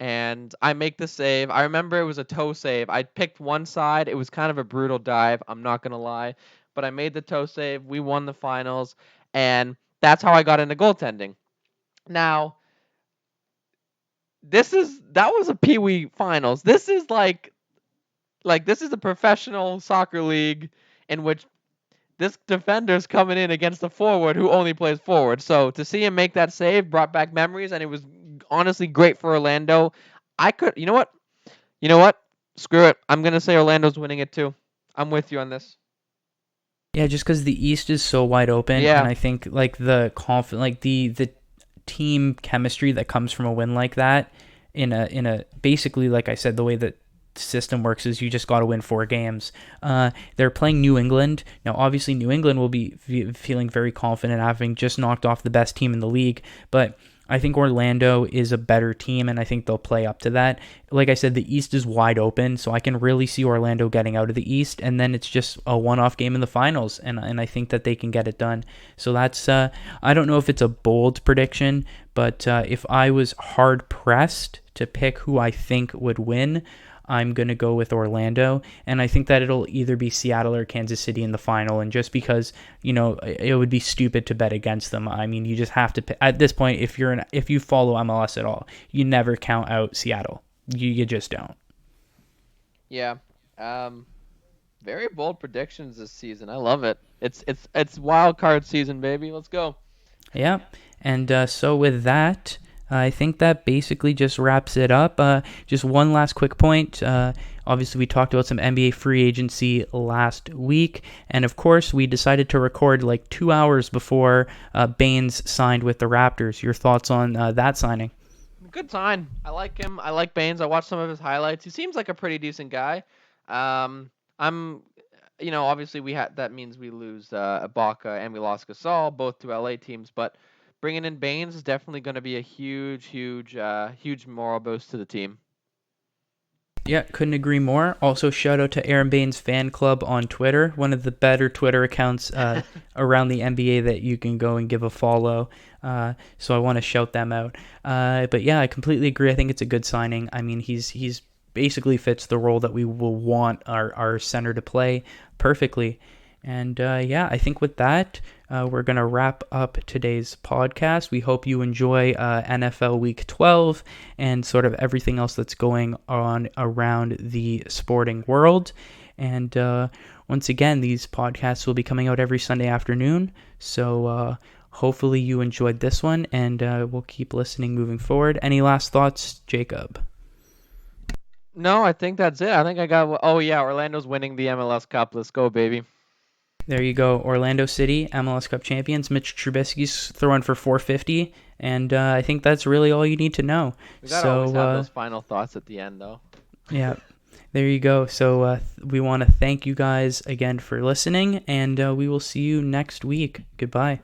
And I make the save. I remember it was a toe save. I picked one side. It was kind of a brutal dive. I'm not going to lie. But I made the toe save. We won the finals. And that's how I got into goaltending. Now, that was a Pee Wee finals. This is this is a professional soccer league in which this defender's coming in against the forward who only plays forward. So to see him make that save brought back memories, and it was honestly great for Orlando. You know what? Screw it. I'm going to say Orlando's winning it too. I'm with you on this. Yeah, just because the East is so wide open, and Yeah. I think like the team chemistry that comes from a win like that, in a basically, like I said, the way that system works is you just got to win 4 games. They're playing New England now. Obviously, New England will be feeling very confident, having just knocked off the best team in the league, but I think Orlando is a better team, and I think they'll play up to that. Like I said, the East is wide open, so I can really see Orlando getting out of the East, and then it's just a one-off game in the finals, and I think that they can get it done. So that's I don't know if it's a bold prediction, but if I was hard-pressed to pick who I think would win, I'm going to go with Orlando, and I think that it'll either be Seattle or Kansas City in the final, and just because, it would be stupid to bet against them. I mean, you just have to, at this point, if you follow MLS at all, you never count out Seattle. You just don't. Yeah. Very bold predictions this season. I love it. It's wild card season, baby. Let's go. Yeah. And so with that, I think that basically just wraps it up. Just one last quick point. Obviously, we talked about some NBA free agency last week. And of course, we decided to record like 2 hours before Baines signed with the Raptors. Your thoughts on that signing? Good sign. I like him. I like Baines. I watched some of his highlights. He seems like a pretty decent guy. I'm, obviously that means we lose Ibaka and we lost Gasol, both to LA teams. But bringing in Baines is definitely going to be a huge, huge moral boost to the team. Yeah, couldn't agree more. Also, shout out to Aaron Baines Fan Club on Twitter, one of the better Twitter accounts around the NBA that you can go and give a follow. So I want to shout them out. But yeah, I completely agree. I think it's a good signing. I mean, he's basically fits the role that we will want our center to play perfectly. And yeah, I think with that, we're going to wrap up today's podcast. We hope you enjoy NFL Week 12 and sort of everything else that's going on around the sporting world. And once again, these podcasts will be coming out every Sunday afternoon. So hopefully you enjoyed this one, and we'll keep listening moving forward. Any last thoughts, Jacob? No, I think that's it. I think I got. Oh yeah, Orlando's winning the MLS Cup. Let's go, baby. There you go. Orlando City, MLS Cup champions. Mitch Trubisky's throwing for 450, and I think that's really all you need to know. We gotta always have those final thoughts at the end, though. Yeah, there you go. So we want to thank you guys again for listening, and we will see you next week. Goodbye.